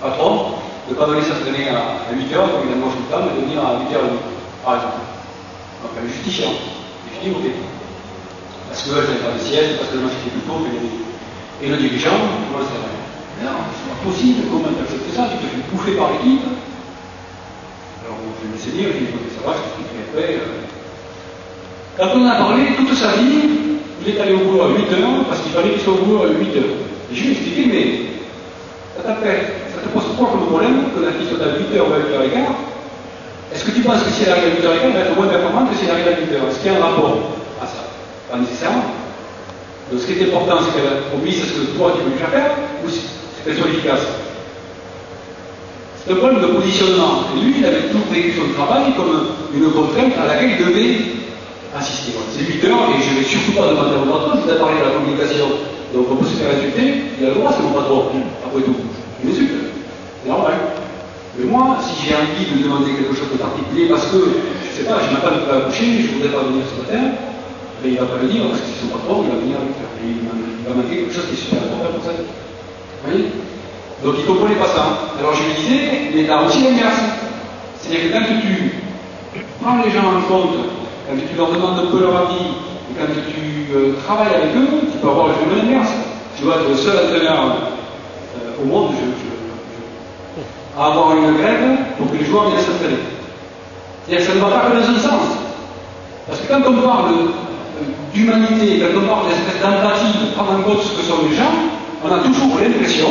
patron de ne pas venir s'entraîner à 8h, comme il embauche tout le temps, mais de venir à 8h30, par exemple. Donc elle est justifiante. Et je dis, ok. Parce que je n'ai pas de sieste, parce que le match était plus tôt, et le dirigeant, moi, c'est vrai. Non, c'est pas possible, comment tu acceptes ça? Tu te fais bouffer par l'équipe. Alors, je me laissais dire, j'ai dit, écoutez, ça va, je t'expliquerai après. Quand on a parlé toute sa vie, il est allé au boulot à 8h, parce qu'il fallait qu'il soit au boulot à 8h. Et je lui ai expliqué, mais ça te pose quoi comme problème que la fille soit à 8h ou à 8h15? Est-ce que tu penses que si elle arrive à 8h15, elle va être moins performante que si elle arrive à 8h? Est-ce qu'il y a un rapport à ça? Pas nécessairement. Donc ce qui est important, c'est qu'elle obéisse à ce que toi tu veux lui faire faire, ou c'est qu'elle soit efficace. C'est un problème de positionnement. Et lui, il avait toujours vécu son travail comme une contrainte à laquelle il devait assister. Voilà. C'est 8 heures et je ne vais surtout pas demander au patron, je vous ai parlé de la communication. Donc on peut se faire insulter, il a le droit, c'est mon patron, après tout. Il m'insulte, c'est normal. Mais moi, si j'ai envie de demander quelque chose de particulier, parce que, je ne sais pas, je n'ai pas de à coucher, je ne voudrais pas venir ce matin, mais il ne va pas le dire, parce que c'est son patron, il va venir avec et il va manquer quelque chose qui est super important pour ça. Vous voyez? Donc il ne comprenait pas ça. Alors je lui disais, mais là aussi l'inverse. C'est-à-dire que quand tu prends les gens en compte, quand tu leur demandes un peu leur avis, et quand tu travailles avec eux, tu peux avoir le phénomène inverse. Tu vois, le seul entraîneur au monde, à avoir une grève pour que les joueurs viennent s'entraîner. C'est-à-dire que ça ne va pas que dans un sens. Parce que quand on parle d'humanité, quand on parle d'espèce d'empathie, de prendre en compte ce que sont les gens, on a toujours l'impression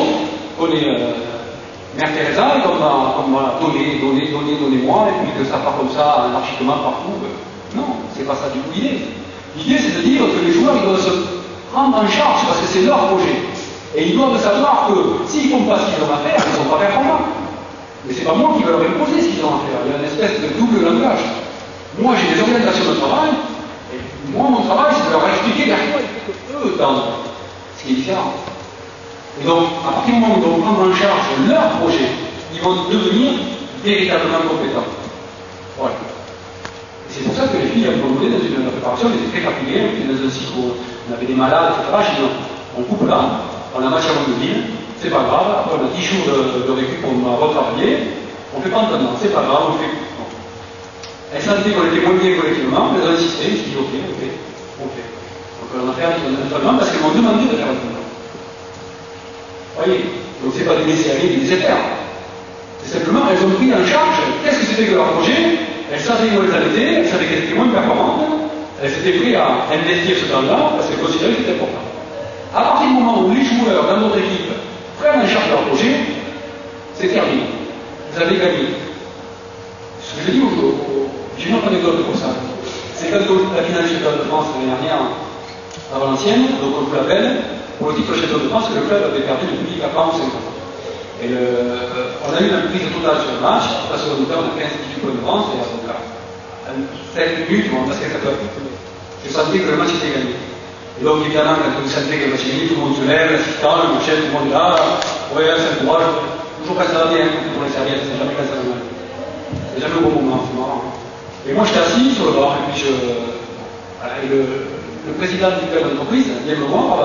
qu'on est Mère Teresa et qu'on va donner-moi, et puis que ça part comme ça anarchiquement partout. Non, c'est pas ça du tout l'idée. L'idée, c'est de dire que les joueurs, ils doivent se prendre en charge parce que c'est leur projet. Et ils doivent savoir que s'ils ne font pas ce qu'ils ont à faire, ils ne sont pas performants. Mais c'est pas moi qui vais leur imposer ce qu'ils ont à faire. Il y a une espèce de double langage. Moi, j'ai des orientations de travail, et moi, mon travail, c'est de leur expliquer vers quoi eux tendent. Ce qui est différent. Et donc, à partir du moment où ils vont prendre en charge leur projet, ils vont devenir véritablement compétents. Voilà. Et c'est pour ça que les filles, à un moment donné, dans une préparation, elles étaient très fatiguées, on était dans un cycle, on avait des malades, etc. J'ai dit, on coupe là, on a match avant de ville, c'est pas grave, après on a 10 jours de récup, on va retravailler, on fait pas d'entraînement, c'est pas grave, on fait. Bon. Elles sentaient qu'on était moins bien collectivement, elles ont insisté, je dis ok. Donc on a fait un entraînement parce qu'elles m'ont demandé de faire un entraînement. Vous voyez, donc c'est pas des laisser aller, des laisser faire. C'est simplement, elles ont pris en charge, qu'est-ce que c'était que leur projet, elles savaient où elles étaient, elles savaient qu'elles étaient moins performantes, elles étaient prêtes à investir ce temps-là parce qu'elles considéraient que c'était important. À partir du moment où les joueurs dans notre équipe prennent en charge leur projet, c'est terminé. Vous avez gagné. Ce que je dis j'ai une autre anecdote pour ça. C'est quand la finale du championnat de France l'année dernière à Valenciennes, donc on l'appelle, pour le titre champion de France, que le club avait perdu depuis 4 ans ou 5 ans. Et on a eu une prise totale sur le match, parce que nous avons 15-18 points d'avance, et donc là, à 7 minutes, on a passé 4 heures. Je sentais que le match était gagné. Et donc évidemment, quand vous sentez que le match est gagné, tout le monde se lève, l'assistant, le chef, tout le monde est là, ouais, c'est un courage. Toujours quand ça va bien, pour les serviettes, c'est jamais quand ça va mal. C'est jamais au bon moment, c'est marrant. Et moi j'étais assis sur le bord, et puis voilà, et le président du club d'entreprise vient me voir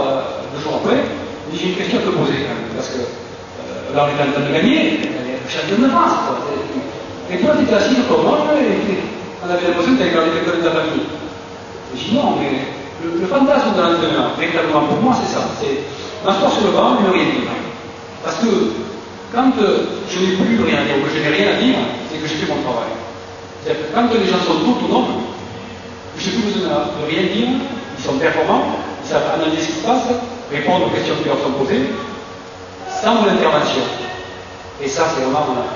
2 jours après, il dit j'ai une question à te poser quand même, parce que là on est en train de gagner, le champion de France, quoi. Et toi tu étais assis sur ton bord, et on avait l'impression que tu avais gardé quelqu'un de ta famille. Et je dis non, mais le fantasme de l'entraîneur, véritablement pour moi c'est ça, c'est m'asseoir sur le banc et ne rien dire. Parce que quand je n'ai plus rien à dire, ou que je n'ai rien à dire, c'est que j'ai fait mon travail. C'est-à-dire que quand les gens sont autonomes, je n'ai plus besoin de rien dire, ils sont performants, ils savent analyser ce qui se passe, répondre aux questions qui leur sont posées, sans mon intervention. Et ça, c'est vraiment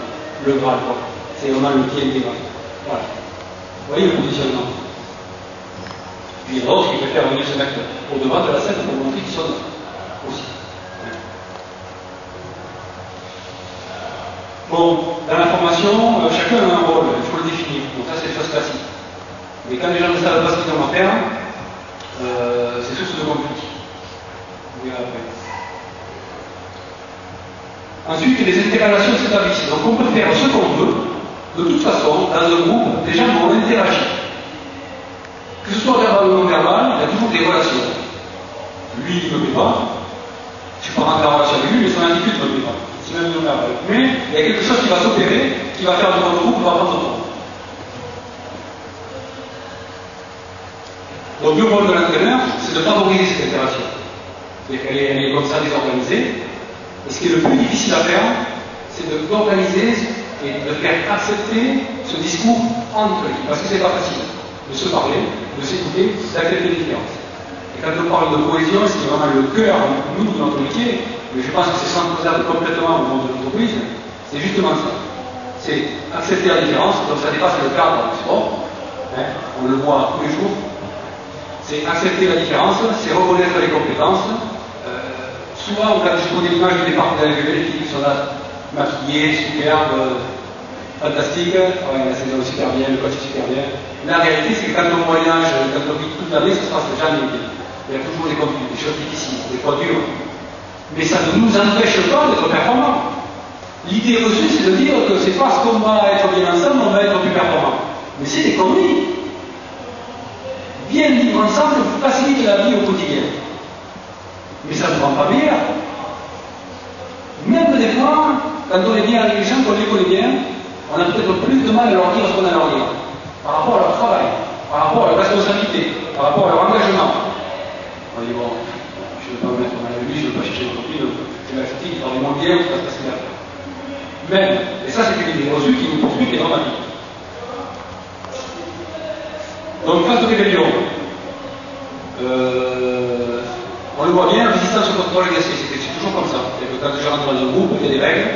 le Graal, quoi. C'est vraiment le pied intégral. Voilà. Vous voyez le positionnement. Puis il y a d'autres qui préfèrent venir se mettre au devant de la scène pour montrer qu'ils sont aussi. Bon, dans la formation, chacun a un rôle, il faut le définir. Donc ça, c'est des choses classiques. Mais quand les gens ne savent pas ce qu'ils ont à faire, c'est source de conflit. Vous verrez après. Ensuite, les interrelations s'établissent. Donc on peut faire ce qu'on veut. De toute façon, dans un groupe, les gens vont interagir. Que ce soit verbal ou non verbal, il y a toujours des relations. Lui, il ne me plaît pas. Je ne suis pas rentrer en relation avec lui, mais son attitude ne me plaît pas. C'est même non verbal. Mais il y a quelque chose qui va s'opérer, qui va faire de notre groupe, va prendre son temps. Donc le rôle de l'entraîneur, c'est de favoriser cette interaction. Elle est comme ça désorganisée. Et ce qui est le plus difficile à faire, c'est d'organiser et de faire accepter ce discours entre eux. Parce que c'est pas facile de se parler, de s'écouter, d'accepter les différences. Et quand on parle de cohésion, ce qui est vraiment le cœur, nous, de notre métier, mais je pense que c'est centralisable complètement au monde de l'entreprise, c'est justement ça. C'est accepter la différence, donc ça dépasse le cadre du sport, hein, on le voit tous les jours. C'est accepter la différence, c'est reconnaître les compétences. Souvent, quand je prends des images du départ de la LVB, les filles qui sont là, maquillées, superbes, fantastique, la saison super bien, le coach super bien. La réalité, c'est que quand on voyage, quand on vit toute l'année, ça se passe jamais bien. Il y a toujours des conflits, des choses difficiles, des fois dures. Mais ça ne nous empêche pas d'être performants. L'idée reçue, c'est de dire que c'est parce qu'on va être bien ensemble, on va être plus performant. Mais c'est des conneries. Bien vivre ensemble facilite la vie au quotidien. Mais ça ne rend pas meilleur. Même des fois, quand on est bien avec les gens, qu'on les connaît bien, on a peut-être plus de mal à leur dire ce qu'on a à leur dire. Par rapport à leur travail, par rapport à leur responsabilité, par rapport à leur engagement. On dit bon, je ne veux pas me mettre mal à lui, je ne veux pas chercher une copine, c'est la critique, il parle moins bien, ça se passe bien. Même, et ça c'est une idée reçue qui nous poursuit, qui est dans ma vie. Donc, phase de rébellion. On le voit bien, résistance au contrôle exercé, c'est toujours comme ça. C'est que quand je rentre dans un groupe, il y a des règles,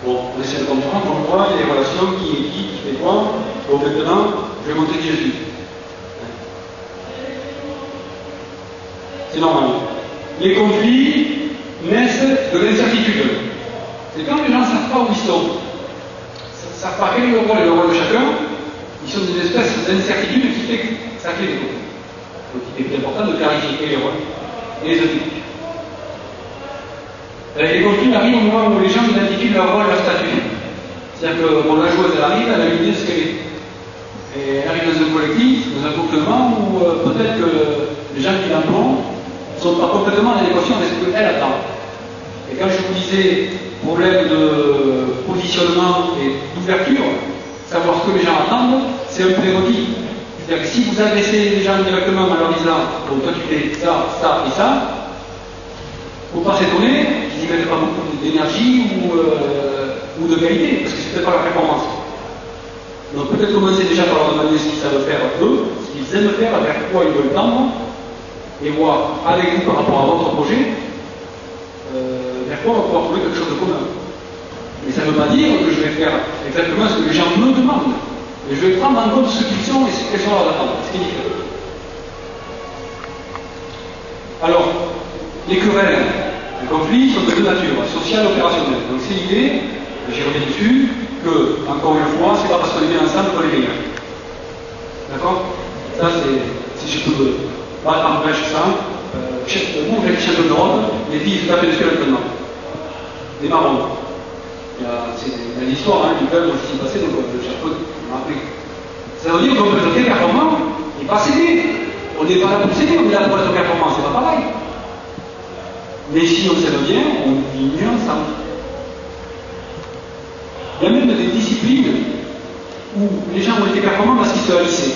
bon, on essaie de comprendre, on voit, il y a des relations, qui fait quoi, bon, maintenant, je vais montrer qui je suis. C'est normal. Les conflits naissent de l'incertitude. C'est quand les gens ne savent pas où ils sont, ne savent pas quel est le rôle de chacun, ils sont des espèces d'incertitude qui fait que ça crée des conflits. Donc il est important de clarifier les rôles et les objectifs. Les conflits arrivent au moment où les gens identifient leur rôle, leur statut. C'est-à-dire que bon, la joueuse arrive, elle a une idée de ce qu'elle est. Et elle arrive dans un collectif, dans un groupement où peut-être que les gens qui l'emploient ne sont pas complètement en adéquation avec ce qu'elle attend. Et quand je vous disais problème de positionnement et d'ouverture, savoir ce que les gens attendent, c'est un prérequis. C'est-à-dire que si vous agressez les gens directement en leur disant bon, toi tu fais ça, ça et ça, il ne faut pas s'étonner qu'ils n'y mettent pas beaucoup d'énergie ou de qualité, parce que c'est peut-être pas la performance. Donc peut-être commencer déjà par leur demander ce qu'ils savent faire eux, ce qu'ils aiment faire, vers quoi ils veulent tendre, et voir avec vous par rapport à votre projet, vers quoi on va pouvoir trouver quelque chose de commun. Mais ça ne veut pas dire que je vais faire exactement ce que les gens me demandent. Mais je vais prendre en compte ce qu'ils sont et quelles sont leurs attentes, ce qui est différent. Alors, les querelles, les conflits sont de deux natures, sociale et opérationnelle. Donc c'est l'idée, j'y reviens dessus, que, encore une fois, c'est pas parce qu'on est bien ensemble qu'on est meilleur. D'accord? Ça, c'est, si je peux battre en brèche ça, vous, vous êtes champion d'Europe, les filles se tapent dessus maintenant. Des marrons. C'est une histoire, hein, du club qui s'est passé, donc le chapeau, je m'en rappelle. Ça veut dire qu'on peut être très performant et pas céder. On n'est pas là pour céder, on est là pour être performant, c'est pas pareil. Mais si on s'aime bien, on vit mieux ensemble. Il y a même des disciplines où les gens ont été performants parce qu'ils se haïssaient.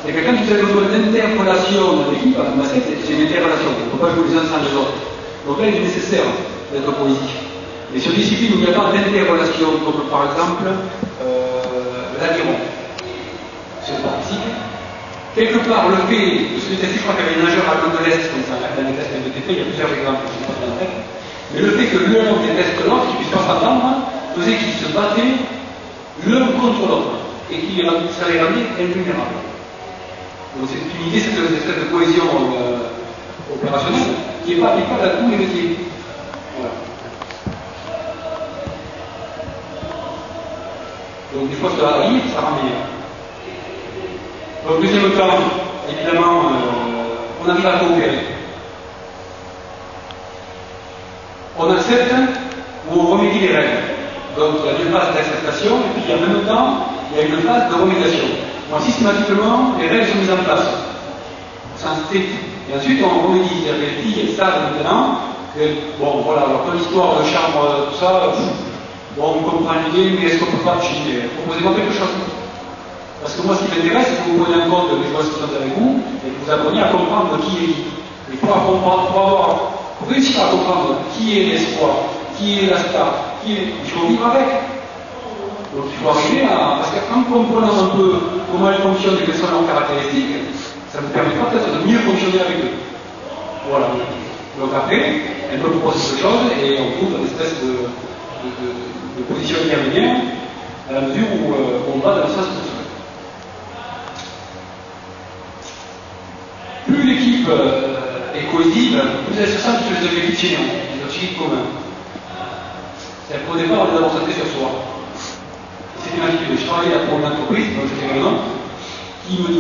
C'est que quand vous avez besoin d'interrelation dans l'équipe, en basket, c'est une interrelation. On ne peut pas jouer les uns sans les autres. Donc là, il est nécessaire d'être positif. Et sur des disciplines où il n'y a pas d'interrelation, comme par exemple l'aviron, sur le participe, quelque part, le fait de se détester, je crois qu'il y avait un nageur à l'Inde de l'Est, comme ça, dans les tests de TP, il y a plusieurs exemples, je ne sais pas dans la tête, mais le fait que l'un déteste l'autre, qu'ils ne puissent pas s'entendre, faisait qu'ils se battaient l'un contre l'autre, et ça les rendait invulnérables. Donc c'est une idée, c'est une espèce de cohésion opérationnelle qui n'est pas applicable à tous les métiers. Voilà. Donc des fois ça arrive, ça rend meilleur. Donc deuxième temps, évidemment, on arrive à coopérer. On accepte ou on remédie les règles. Donc il y a une phase d'acceptation et puis en même temps, il y a une phase de remédiation. Donc systématiquement, les règles sont mises en place. C'est strict. Et ensuite on remédie. C'est-à-dire que les filles savent maintenant que, bon voilà, alors quand l'histoire de chambre, tout ça, bon, on comprend l'idée, mais est-ce qu'on peut pas proposez-moi quelque chose? Parce que moi, ce qui m'intéresse, c'est que vous preniez en compte les choses qui sont avec vous et que vous appreniez à comprendre qui est qui. Et pour réussir à comprendre qui est l'espoir, qui est la star, il faut vivre avec. Donc il faut arriver à. Parce qu'en comprenant un peu comment elles fonctionnent et quelles sont leurs caractéristiques, ça vous permettra peut-être de mieux fonctionner avec eux. Voilà. Donc après, elles peuvent proposer quelque chose et on trouve une espèce de positionnement bien à la mesure où on va dans le sens de ça. Plus l'équipe est cohésive, plus elle se sent sur les objectifs généraux, les objectifs communs. C'est-à-dire qu'au départ, on est d'abord centré sur soi.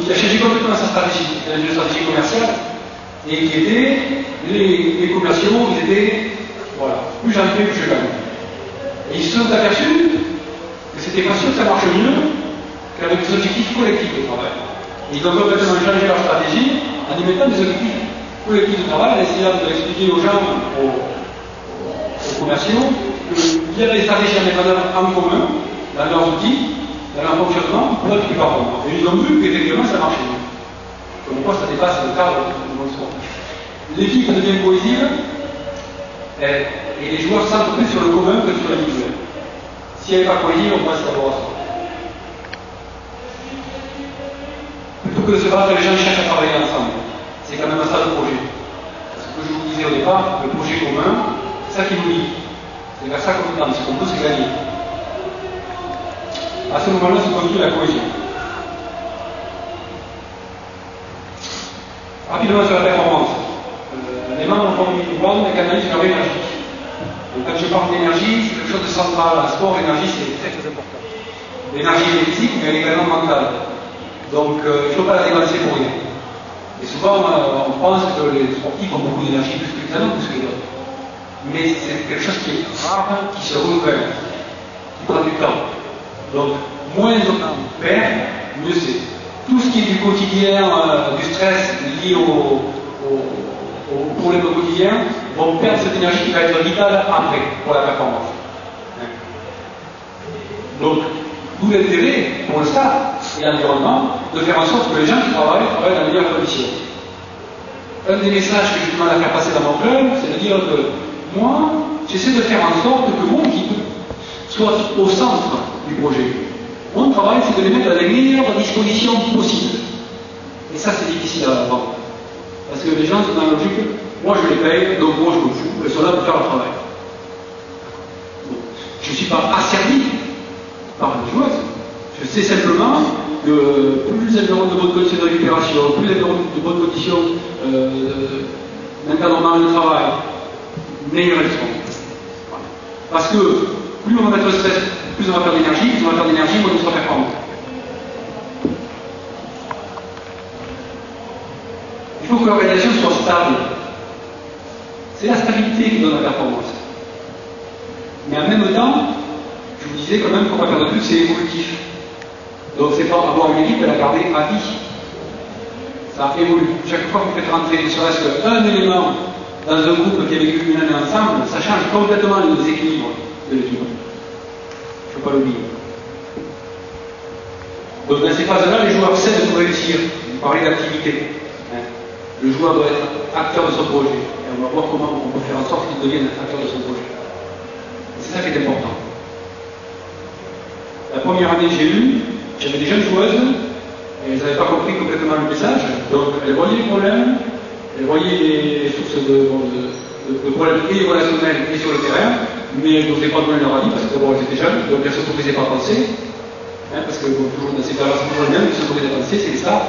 il a changé complètement sa stratégie. Il a une stratégie commerciale, et qui était, les commerciaux, ils étaient, voilà, plus j'en fais, plus je gagne. Et ils se sont aperçus que c'était pas sûr que ça marche mieux qu'avec des objectifs collectifs de travail. Et ils ont complètement changé leur stratégie en y mettant des objectifs collectifs de travail, en essayant d'expliquer aux gens, aux commerciaux, qu'il y avait des stratégies à mettre en œuvre en commun, dans leurs outils, dans leur fonctionnement, pour être plus performants. Et ils ont vu qu'effectivement ça marchait mieux. Comme quoi ça dépasse le cadre du monde sportif. L'équipe devient cohésive, et les joueurs sentent plus sur le commun que sur l'individuel. Si elle n'est pas cohésive, on passe d'abord à soi. Plutôt que de se battre, les gens cherchent à travailler ensemble. C'est quand même ça le projet. Ce que je vous disais au départ, le projet commun, c'est ça qui nous lie. C'est vers ça qu'on tente. Ce qu'on peut, c'est gagner. À ce moment-là, se construit la cohésion. Rapidement sur la performance. Les membres font une bande avec analyse leur énergie. Donc quand je parle d'énergie, c'est quelque chose de central. En sport, l'énergie, c'est très très important. L'énergie est physique, mais elle est également mentale. Donc il ne faut pas la dépenser pour rien. Et souvent, on pense que les sportifs ont beaucoup d'énergie, plus que les uns, plus que les autres. Mais c'est quelque chose qui est rare, qui se renouvelle, qui prend du temps. Donc, moins on perd, mieux c'est. Tout ce qui est du quotidien, du stress lié aux problèmes au quotidien, vont perdre cette énergie qui va être vitale après, pour la performance. Donc, d'où l'intérêt pour le staff et l'environnement de faire en sorte que les gens qui travaillent dans les meilleures conditions. Un des messages que j'ai du mal à faire passer dans mon club, c'est de dire que moi, j'essaie de faire en sorte que mon équipe soit au centre du projet. Mon travail, c'est de les mettre dans les meilleures dispositions possibles. Et ça, c'est difficile à avoir. Parce que les gens sont dans la logique, moi je les paye, donc moi je me fous, ils sont là pour faire leur travail. Donc, je ne suis pas asservi par les joueuses. Je sais simplement que plus elles auront de bonnes conditions de récupération, plus elles auront de bonnes conditions d'encadrement de travail, meilleures elles seront. Parce que plus on va mettre le stress, plus on va faire d'énergie, plus on va faire d'énergie, moins on sera performant. Il faut que l'organisation soit stable. C'est la stabilité qui donne la performance. Mais en même temps, je vous disais quand même qu'il ne faut pas faire de plus, c'est évolutif. Donc c'est pas avoir une équipe et la garder à vie. Ça évolue. Chaque fois que vous faites rentrer ne serait-ce qu'un élément dans un groupe qui a vécu une année ensemble, ça change complètement le déséquilibre de l'équipe. Il ne faut pas l'oublier. Donc dans ces phases-là, les joueurs cessent de réussir. Vous parlez d'activité. Le joueur doit être acteur de son projet. Et on va voir comment on peut faire en sorte qu'il devienne acteur de son projet. C'est ça qui est important. La première année que j'ai eue, j'avais des jeunes joueuses, et elles n'avaient pas compris complètement le message. Donc elles voyaient les problèmes, elles voyaient les sources de problèmes et relationnels et sur le terrain, mais elles n'osaient pas donner leur avis parce que d'abord elles étaient jeunes, donc elles ne s'autorisaient pas à penser. Parce que toujours dans ces cas-là, c'est toujours le même, ils s'autorisent à penser, c'est les stars.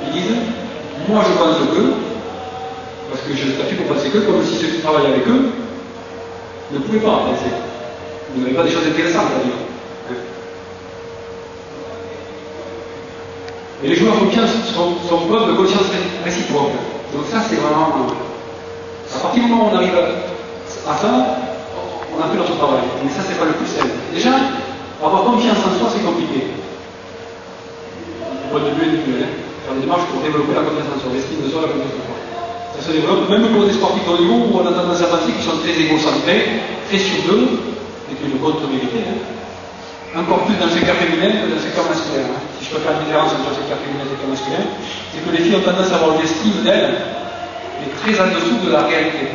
Ils disent moi je pense que, parce que j'ai le statut pour penser que, comme si ceux qui travaillent avec eux ne pouvaient pas penser. Ils n'avaient pas des choses intéressantes à dire. Et les joueurs sont preuve de conscience réciproque. Donc ça c'est vraiment... À partir du moment où on arrive à ça, on a fait notre travail. Mais ça c'est pas le plus simple. Déjà, avoir confiance en soi c'est compliqué. Au début individuel. Faire des démarches pour développer la confiance en soi, l'estime de soi, la confiance en soi. Ça se développe même pour des sportifs de haut niveau où on a tendance à penser qu'ils sont très égocentrés, très sur d'eux, c'est une contre-vérité. Encore plus dans le secteur féminin que dans le secteur masculin. Si je peux faire une différence entre le secteur féminin et le secteur masculin, c'est que les filles ont tendance à avoir une estime d'elles et très en dessous de la réalité.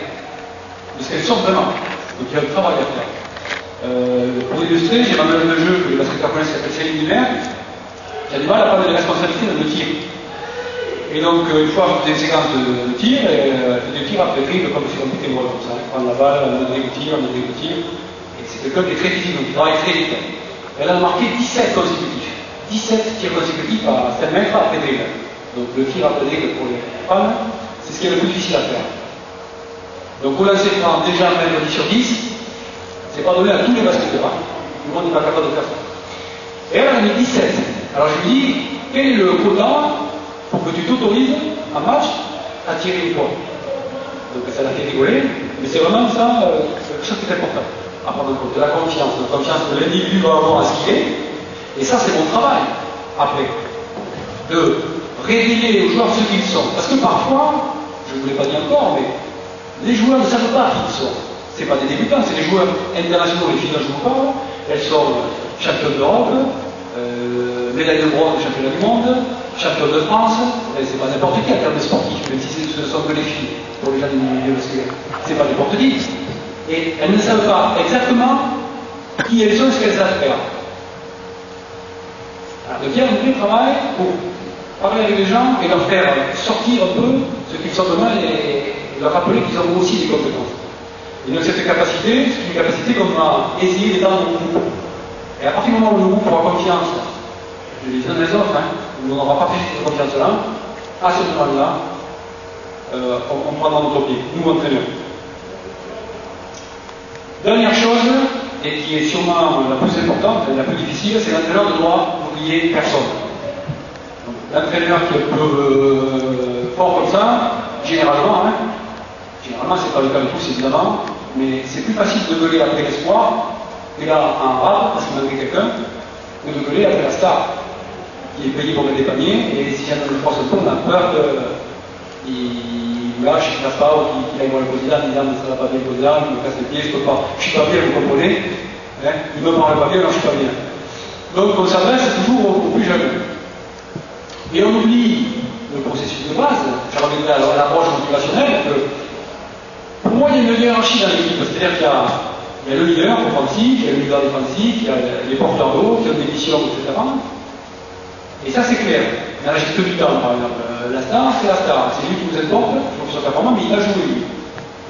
De ce qu'elles sont vraiment. Donc il y a un travail à faire. Pour illustrer, j'ai ramené un jeu que le basketteur qui s'appelle Céline Dumer, qui a du mal à prendre les responsabilités dans le tir. Et donc, une fois, elle faisait une séquence de tir, et elle faisait des tirs après dribble, comme si on était moi, comme ça. Elle prend la balle, on dribble le tir, on dribble le tir. Et c'est quelqu'un qui est très physique, donc il travaille très vite. Elle a marqué 17 consécutifs. 17 tirs consécutifs à 7 mètres après dribble. Donc, le tir après dribble pour les femmes, c'est ce qui est le plus difficile à faire. Donc, au lancer franc, déjà un mètre 10 sur 10, c'est pas donné à tous les basketteurs. Tout le monde n'est pas capable de faire ça. Et elle en a mis 17. Alors, je lui dis, quel est le quota pour que tu t'autorises, en match, à tirer une fois. Donc ça l'a fait rigoler, mais c'est vraiment ça, quelque chose qui est important à prendre en compte, de la confiance que l'individu va avoir à ce qu'il est. Et ça, c'est mon travail, après, de révéler aux joueurs ce qu'ils sont. Parce que parfois, je ne vous l'ai pas dit encore, mais les joueurs ne savent pas qui ils sont. Ce n'est pas des débutants, c'est des joueurs internationaux, les filles dont je vous parle. Elles sont championnes d'Europe, médaille de bronze, championnat du monde, championne de France. C'est pas n'importe qui en termes de sportifs, même si ce ne sont que les filles, pour les gens du milieu scolaire. C'est pas n'importe qui. Et elles ne savent pas exactement qui elles sont et ce qu'elles savent faire. Donc il y a un vrai travail pour parler avec les gens et leur faire sortir un peu ce qu'ils sont demain et leur rappeler qu'ils ont aussi des compétences. Et donc cette capacité, c'est une capacité qu'on va essayer d'étendre au groupe. Et à partir du moment où le groupe aura confiance, les uns les autres, on n'aura pas fait cette confiance-là, à ce moment-là, on prendra notre pied, nous entraîneurs. Dernière chose, et qui est sûrement la plus importante et la plus difficile, c'est l'entraîneur ne doit oublier personne. L'entraîneur qui est un peu fort comme ça, généralement c'est pas le cas de tous évidemment, mais c'est plus facile de gueuler après l'espoir, et là en rade, parce qu'il manquait quelqu'un, que de gueuler après la star, qui est payé pour mettre des paniers, et si jamais on le force un peu, on a peur qu'il lâche, qu'il ne fasse pas, ou qu'il aille voir le candidat en disant ça va pas bien le candidat, il me casse les pieds, je peux pas, je suis pas bien, vous comprenez, il me parle pas bien, alors je suis pas bien. Donc on s'adresse toujours aux plus jeunes. Et on oublie le processus de base, je reviendrai à l'approche motivationnelle, que pour moi il y a une hiérarchie dans l'équipe, c'est-à-dire qu'il y a le leader offensif, il y a le leader défensif, il y a les porteurs d'eau, qui ont des missions, etc. Et ça c'est clair. Mais la gestion du temps, par exemple, la star, c'est la star, c'est lui qui nous importe, il faut qu'il soit performant, mais il a joué lui.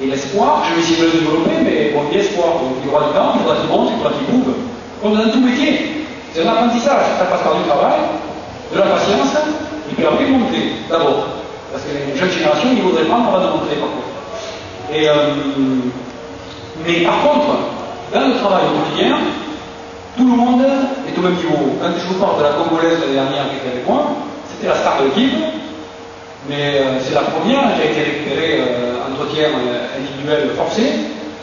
Et l'espoir, je vais essayer de le développer, mais bon, l'espoir, donc il y aura du temps, il faudra qu'il monte, il faudra qu'il prouve. Comme dans tout métier, c'est un apprentissage, ça passe par du travail, de la patience, et puis après monter, d'abord. Parce que les jeunes générations, ils voudraient prendre avant de montrer, par contre. Mais par contre, dans le travail au quotidien, tout le monde est au même niveau. Quand je vous parle de la Congolaise l'année dernière qui était avec moi, c'était la star de l'équipe, mais c'est la première qui a été récupérée entretien individuel forcé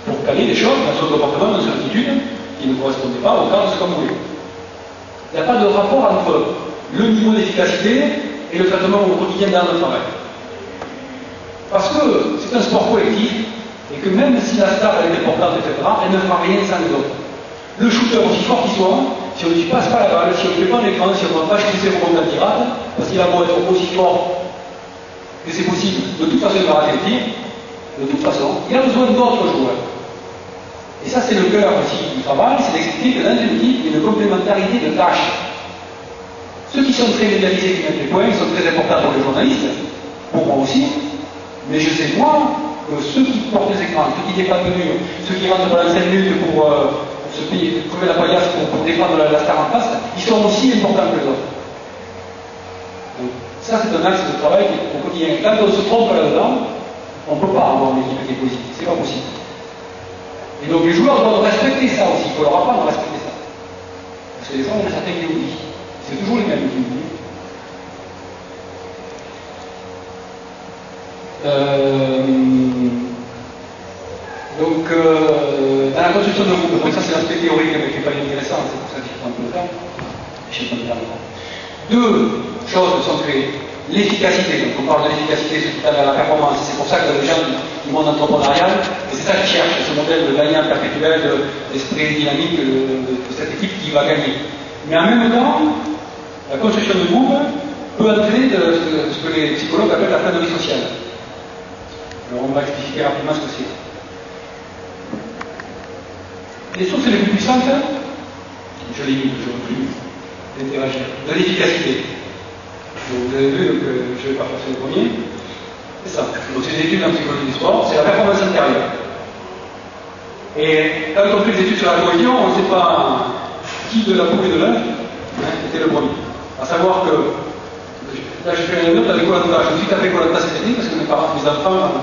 pour caler des choses dans son comportement, dans son attitude, qui ne correspondait pas au cadre de ce qu'on voulait. Il n'y a pas de rapport entre le niveau d'efficacité et le traitement au quotidien dans le travail. Parce que c'est un sport collectif, et que même si la star est importante, etc., elle ne fera rien sans les autres. Le shooter, aussi fort qu'il soit, si on ne lui passe pas la balle, si on ne fait pas l'écran, si on ne va pas chasser au moment de rate, parce qu'il a beau être aussi fort que c'est possible, de toute façon il va rater le tir, de toute façon, il a besoin d'autres joueurs. Et ça c'est le cœur aussi du travail, c'est d'expliquer que dans une équipe, il y a une complémentarité de tâches. Ceux qui sont très médiatisés, qui mettent les points, ils sont très importants pour les journalistes, pour moi aussi, mais je sais moi que ceux qui portent les écrans, ceux qui défendent le mur, ceux qui rentrent dans la 5 minutes pour se trouver la paillasse pour défendre la star en face, ils sont aussi importants que les autres. Donc, ça c'est un axe de travail qui est au quotidien. Quand on se trompe là-dedans, on ne peut pas avoir une équipe qui est positive, c'est pas possible. Et donc les joueurs doivent respecter ça aussi, il faut leur apprendre à respecter ça. Parce que des fois, il y en a certains qui oublient. C'est toujours les mêmes qui oublient. Dans la construction de groupe, donc ça c'est l'aspect théorique mais qui n'est pas intéressant, c'est pour ça qu'il faut un peu le faire. Je sais pas le faire. Deux choses sont créées. L'efficacité, donc on parle de l'efficacité, c'est tout à l'heure la performance, c'est pour ça que les gens du monde entrepreneurial, et c'est ça qu'ils cherchent, ce modèle de gagnant perpétuel, d'esprit dynamique de cette équipe qui va gagner. Mais en même temps, la construction de groupe peut entraîner ce que les psychologues appellent la flânerie sociale. Alors on va expliquer rapidement ce que c'est. Les sources les plus puissantes, je les lis, je recule, d'interagir, de l'efficacité. Donc, vous avez vu, donc, je vais pas passer le premier. C'est ça. Donc c'est des études en psychologie du sport, c'est la performance intérieure. Et quand on fait des études sur la cohésion, on ne sait pas qui de la poule et de l'œuf était le premier. À savoir que, là je fais une note avec Colanta, je me suis tapé Colanta cette année parce que mes parents, mes enfants,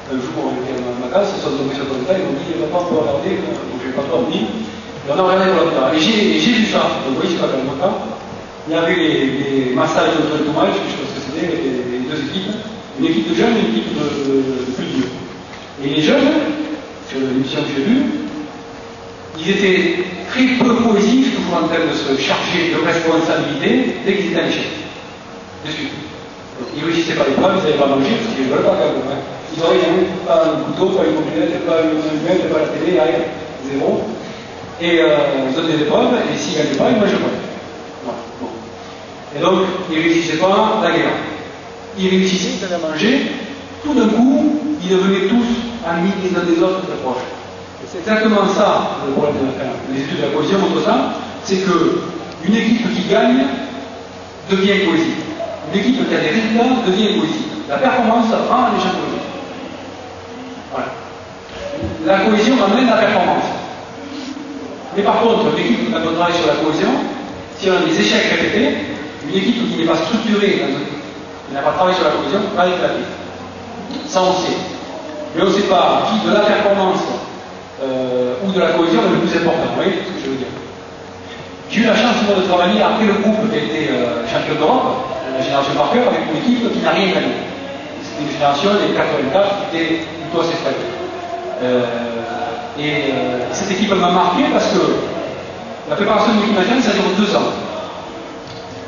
un jour on était dans ma classe, ils sont tombés sur Colanta, ils m'ont dit, il va pas pouvoir regarder, donc je vais pas trop en dire. Et on a regardé Colanta. Et j'ai vu ça, donc vous voyez, c'est pas comme moi. Il y avait les massages de Thomas, je pense que c'était c'était les deux équipes, une équipe de jeunes et une équipe de plus vieux. Et les jeunes, sur l'émission que j'ai vue, ils étaient très peu cohésifs, toujours en train de se charger de responsabilité dès qu'ils étaient à l'échec. De suite. Donc, ils ne réussissaient pas l'épreuve, ils n'avaient pas mangé, parce qu'ils ne veulent pas quand même. Ils n'auraient rien, pas un couteau, pas une mobilette, pas une allumette, pas la télé, rien, zéro. Et ils donnent des épreuves, et s'ils ne gagnaient pas, ils ne mangeaient pas. Voilà. Bon. Et donc, ils ne réussissaient pas la guerre. Ils réussissaient, ils avaient à manger. Tout d'un coup, ils devenaient tous amis les uns des autres très proches. C'est exactement ça le problème de les études de la cohésion montrent ça, c'est qu'une équipe qui gagne devient cohésive. Une équipe qui a des résultats devient cohésive. La performance rend les gens cohésifs. Voilà. La cohésion amène la performance. Mais par contre, l'équipe, quand on travaille sur la cohésion, si on a des échecs répétés, une équipe qui n'est pas structurée, qui n'a pas travaillé sur la cohésion, va éclater. Ça on sait. Mais on ne sait pas qui de la performance ou de la cohésion est le plus important. Vous voyez ce que je veux dire? J'ai eu la chance moi, de travailler après le groupe qui a été champion d'Europe, la génération Parker, avec une équipe qui n'a rien gagné. C'était une génération des 84 qui était plutôt assez faible. Cette équipe m'a marqué parce que la préparation de l'équipe nationale, ça dure 2 ans.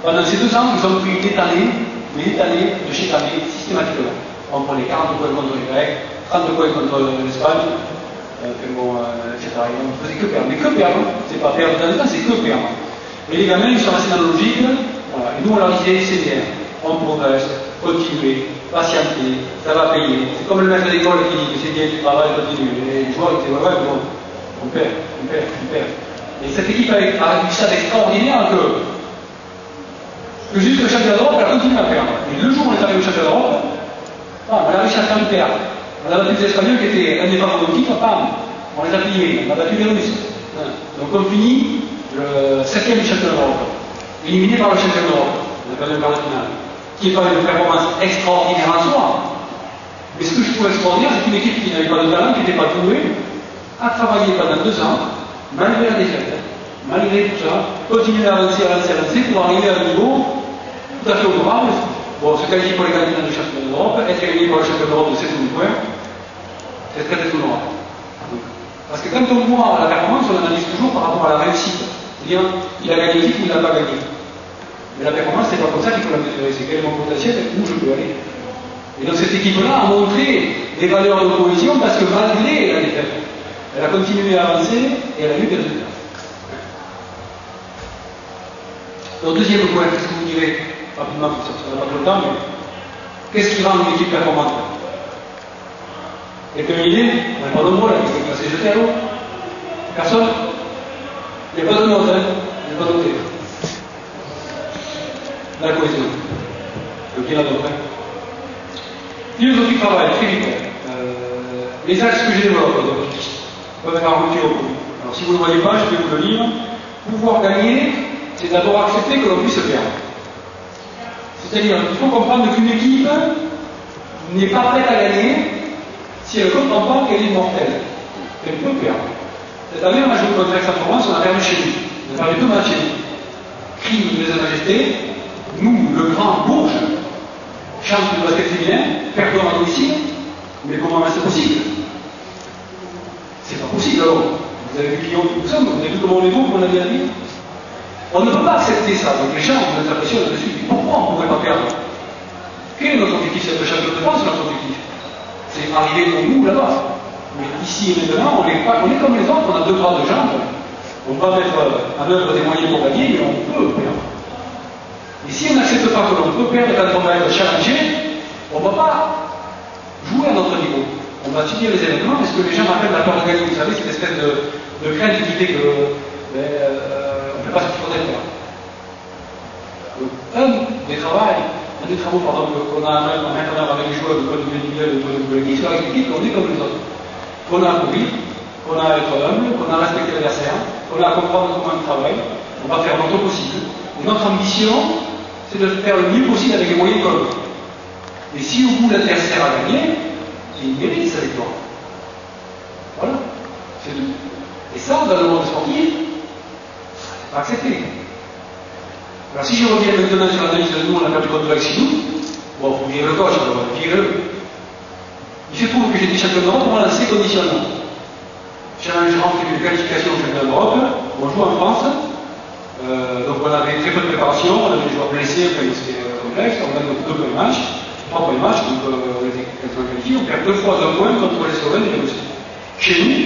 Pendant ces 2 ans, ils ont pris des années de chaque année, systématiquement. On prenait 40 points contre les Grecs, 30 points contre l'Espagne, etc. On ne faisait que perdre. Mais que perdre, c'est pas perdre dans le temps, c'est que perdre. Et les gamins, ils sont restés dans la logique, voilà. Et nous, on leur disait, c'est bien, on progresse, continuez, patientez, ça va payer. C'est comme le maître d'école qui dit, c'est bien, tu travailles, continue. Et les joueurs, ils disaient, ouais, bon, on perd. Et cette équipe a réussi ça d'extraordinaire que juste le championnat d'Europe, elle a continué à perdre. Et le jour où on est arrivé au championnat d'Europe, on a réussi à faire une perte. On a battu les Espagnols qui étaient un des favoris au titre, on les a pliés, on a battu les Russes. Donc on finit le 7e du championnat d'Europe, éliminé par le champion d'Europe, on a perdu le quart de finale, qui n'est pas une performance extraordinaire en soi. Mais ce que je trouve extraordinaire, c'est qu'une équipe qui n'avait pas de talent, qui n'était pas douée, a travaillé pendant 2 ans, malgré la défaite, malgré tout ça, continuer à avancer, pour arriver à un niveau tout à fait honorable. Bon, se qualifier pour les candidats du championnat d'Europe, être éliminé par le championnat d'Europe de 7 points, c'est très honorable. Parce que quand on voit la performance, on analyse toujours par rapport à la réussite. C'est-à-dire, il a gagné le titre ou il n'a pas gagné. Mais la performance, c'est pas comme ça qu'il faut la mesurer. C'est quel est mon potentiel et où je peux aller. Et donc cette équipe-là a montré des valeurs de cohésion parce que malgré la défaite, elle a continué à avancer et elle a eu des résultats. Donc deuxième point, qu'est-ce que vous direz rapidement, ça n'a pas trop le temps, mais qu'est-ce qui rend une équipe performante? Quelqu'un a une idée? On n'est pas nombreux là, qui s'est classé jeté à l'eau. Personne? Il n'y a pas de note, hein? Il n'y a pas de noté. La cohésion. Le pied là d'après. Philosophie de travail, très vite. Les axes que j'ai développés, peuvent être argumentés au bout. Alors si vous ne le voyez pas, je vais vous le lire. Pouvoir gagner, c'est d'abord accepter que l'on puisse perdre. C'est-à-dire qu'il faut comprendre qu'une équipe n'est pas prête à gagner si elle ne comprend pas qu'elle est mortelle. Elle peut perdre. Cette année, on a joué contre Aix-en-Provence, on a perdu chez nous. On a perdu 2 matchs chez nous. Crime de lèse-majesté, nous, le grand Bourges, champion du basket féminin, perdons à domicile, mais comment c'est possible? C'est pas possible alors. Vous avez vu Lyon, tout ça, vous avez vu comment on est beau, comment on a bien dit. On ne peut pas accepter ça. Donc les gens ont des impressions là-dessus. Pourquoi on ne pourrait pas perdre? Quel est notre objectif? C'est être champion de France, notre objectif. C'est arriver au bout là-bas. Mais ici et maintenant, on est comme les autres, on a 2 bras, 2 jambes. On va mettre en œuvre des moyens pour gagner, mais on peut perdre. Et si on n'accepte pas que l'on peut perdre quand on va être challengé, on ne va pas jouer à notre niveau. On va subir les événements, parce que les gens appellent la peur de gagner. Vous savez, cette espèce de crainte qui fait que on ne fait pas ce qu'il faudrait faire. Donc, un des travaux qu'on a maintenant avec les joueurs de code individuel, de collectif, c'est leur expliquer qu'on est comme les autres. Qu'on a à courir, qu'on a à être humble, qu'on a à respecter l'adversaire, qu'on a à comprendre comment il travaille, on va faire notre possible. Et notre ambition, c'est de faire le mieux possible avec les moyens qu'on a. Et si au bout l'adversaire a gagné, il mérite sa victoire. Voilà, c'est tout. Et ça, dans le monde sportif, c'est pas accepté. Alors si je reviens maintenant sur l'analyse de nous, on a perdu contre l'Axidou, Bon, vous virez le coach, alors virez-le. Il se trouve que j'étais champion d'Europe pendant ces conditions-là. J'ai rentré une qualification au championnat d'Europe, on joue en France, donc on avait très peu de préparation, on avait des joueurs blessés, enfin, c'était complexe, on gagne 2 premiers matchs, 3 premiers matchs, donc on était quasiment qualifiés, on perd 2 fois un point contre les Slovènes et les Russes. Chez nous,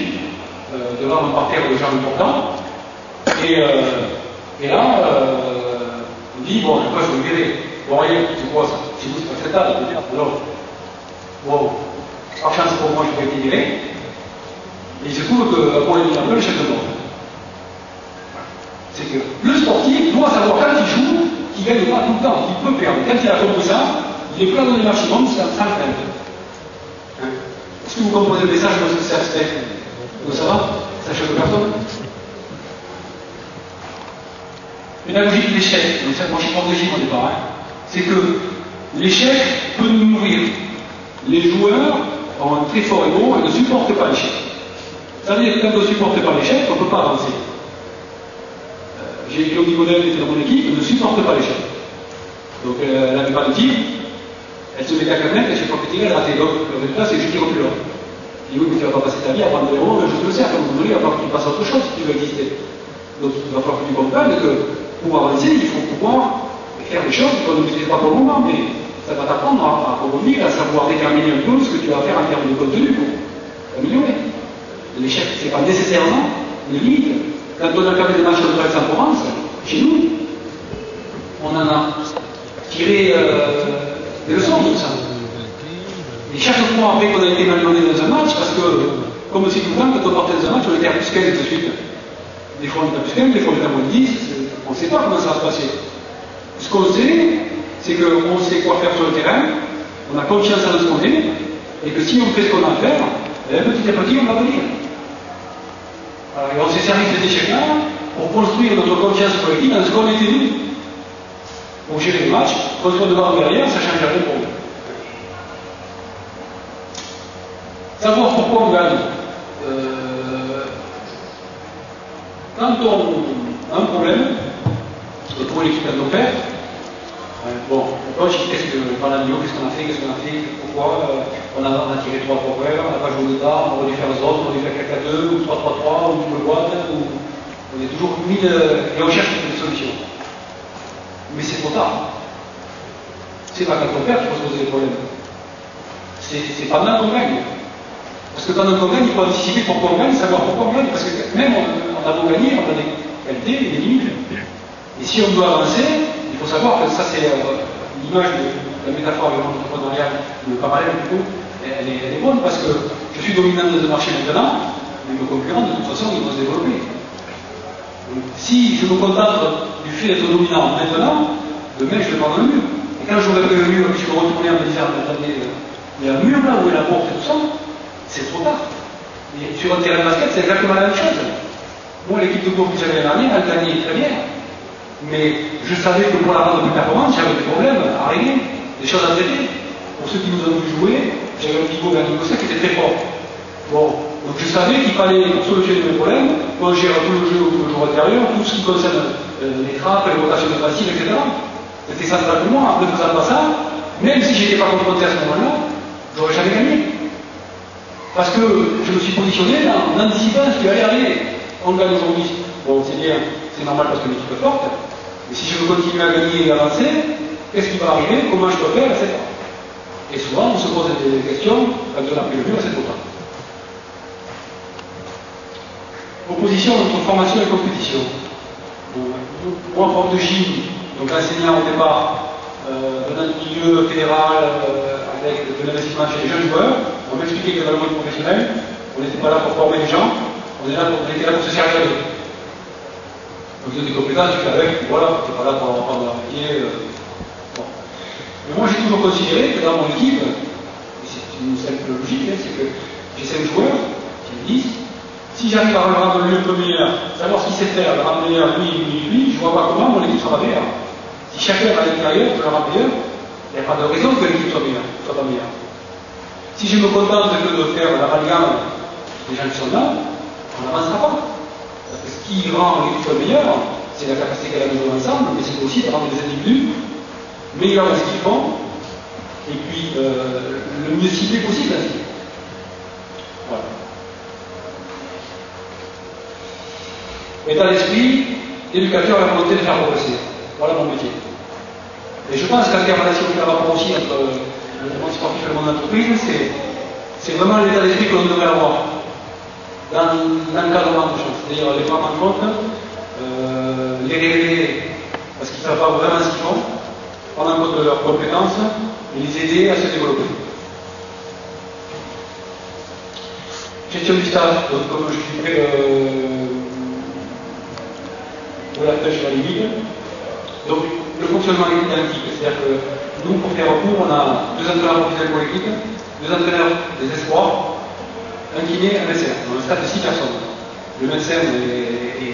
devant un parterre de gens importants, et là, on dit, bon, je vais me virer. Bon, voyez, c'est quoi ça? Chez vous, c'est pas acceptable, alors, bon, par chance pour moi, je peux être viré. Et il se trouve que pour les le chef de bord. C'est que le sportif doit savoir quand il joue, qu'il gagne pas tout le temps, qu'il peut perdre. Quand il a compris ça, il est prêt à donner le maximum sans crainte. Hein? Est-ce que vous comprenez le message de ce aspect? Donc ça va? Ça choque personne? Pédagogie de l'échec. Moi je suis pédagogique au départ. Hein? C'est que l'échec peut nous nourrir. Les joueurs ont un très fort ego et ne supportent pas l'échec. Ça veut dire que quand on ne supporte pas l'échec, on ne peut pas avancer. J'ai Claudie Godel qui était dans mon équipe, elle ne supporte pas l'échec. Donc elle n'avait pas de tir, elle se met à 4 mètres, elle ne sait pas tirer, elle a raté. Donc le résultat, c'est que je tire au plus loin. Je dis oui, mais tu ne vas pas passer ta vie à prendre des ronds, je te le sais, à un moment donné, il va falloir que tu passes à autre chose si tu veux exister. Donc il va falloir que tu comprennes que pour avancer, il faut pouvoir faire des choses qu'on ne maîtrise pas pour le moment, mais ça va t'apprendre à revenir, à savoir déterminer un peu ce que tu vas faire en termes de contenu pour améliorer. L'échec, ce n'est pas nécessairement une limite. Quand on a fait des matchs de Aix-en-Provence, chez nous, on en a tiré des leçons de tout ça. Et chaque fois après qu'on a été malmené dans un match, parce que, comme c'est tout le temps, quand on partait dans un match, on était à plus 15 tout de suite. Des fois on était à plus 15, des fois on était à moins 10, on ne sait pas comment ça va se passer. Ce qu'on sait, c'est qu'on sait quoi faire sur le terrain, on a confiance en ce qu'on est, et que si on fait ce qu'on a à faire, petit à petit on va venir. Et on s'est servi de cet échec-là pour construire notre confiance collective dans ce qu'on était nous. Pour gérer le match, qu'on soit devant ou derrière, ça change rien pour nous. Savoir pourquoi on gagne. Quand on a un problème, et pour l'équipe de nos pères, bon, qu'est-ce qu'on a fait, pourquoi on a tiré 3 progrès, on n'a pas joué de dard, on aurait dû faire les autres, on aurait dû faire 4-4-2, ou 3-3-3, ou double boîte, on est toujours mis et on cherche des solutions. Mais c'est trop tard. C'est pas quand on perd qu'il faut se poser des problèmes. C'est pas mal qu'on gagne. Parce que quand on gagne, il faut anticiper pourquoi on gagne, savoir pourquoi on gagne, parce que même on a beau gagner, on a des qualités et des limites. Et si on doit avancer, il faut savoir que ça c'est l'image de la métaphore entrepreneuriale, le parallèle plutôt, elle est bonne parce que je suis dominant dans le marché maintenant, mais mes concurrents de toute façon ils vont se développer. Donc, si je me contente du fait d'être dominant maintenant, demain je vais prendre le mur. Et quand j'aurai pris le mur et que je vais retourner en me disant, attendez, il y a un mur là où est la porte et tout ça, c'est trop tard. Et sur un terrain de basket, c'est exactement la même chose. Moi, l'équipe de course que j'avais l'année dernière, elle gagnait très bien. Mais je savais que pour la rendre plus performante, j'avais des problèmes à régler, des choses à traiter. Pour ceux qui nous ont vu jouer, j'avais un pivot vers Nicosia qui était très fort. Bon, donc je savais qu'il fallait, pour solutionner mes problèmes, qu'on gère tout le jeu au jour intérieur, tout ce qui concerne les trappes, les rotations de facile, etc. C'était central pour moi. En ne faisant pas ça, même si je n'étais pas confronté à ce moment-là, j'aurais jamais gagné. Parce que je me suis positionné en anticipant ce qui allait arriver. On gagne aujourd'hui. Bon, c'est bien, c'est normal parce que l'équipe est forte. Mais si je veux continuer à gagner et avancer, qu'est-ce qui va arriver? Comment je peux faire, etc. Et souvent, on se pose des questions quand on a pris le mur, c'est trop tard. Opposition entre formation et compétition. Moi, prof de gym, donc enseignant au départ, venant du milieu fédéral, avec de l'investissement chez les jeunes joueurs, on m'expliquait que dans le monde professionnel, on n'était pas là pour former les gens, on était là pour se servir d'eux. Donc ils ont des compétences, tu fais avec, voilà, tu n'es pas là pour apprendre un métier. Bon. Mais moi j'ai toujours considéré que dans mon équipe, et c'est une simple logique, c'est que j'ai 5 joueurs qui me disent, si j'arrive à le rendre le premier, savoir ce qu'il sait faire, le rendre meilleur, lui, je ne vois pas comment mon équipe sera meilleure. Si chacun à l'intérieur peut le rendre meilleur, il n'y a pas de raison que l'équipe soit pas meilleure. Si je me contente que de faire l'amalgame des gens qui sont là, on n'avancera pas. Parce que ce qui rend l'équipe meilleure, c'est la capacité qu'elle a de jouer ensemble, mais c'est aussi de rendre les individus meilleurs dans ce qu'ils font et puis le mieux ciblé possible ainsi. Voilà. État d'esprit, éducateur et la volonté de faire progresser. Voilà mon métier. Et je pense qu'alternation qu'il y a rapport aussi entre le monde sportif et le monde d'entreprise, c'est vraiment l'état d'esprit que l'on devrait avoir dans l'encadrement de choses. C'est-à-dire les prendre en compte, les révéler parce qu'ils ne savent pas vraiment ce qu'ils font, prendre en compte de leurs compétences et les aider à se développer. Gestion du staff, donc comme je suis près de la pêche à la limite. Donc le fonctionnement d'équipe, c'est-à-dire que nous, pour faire court, on a 2 entraîneurs professionnels pour l'équipe, 2 entraîneurs des espoirs, un kiné, un médecin. On a un staff de 6 personnes. Le médecin est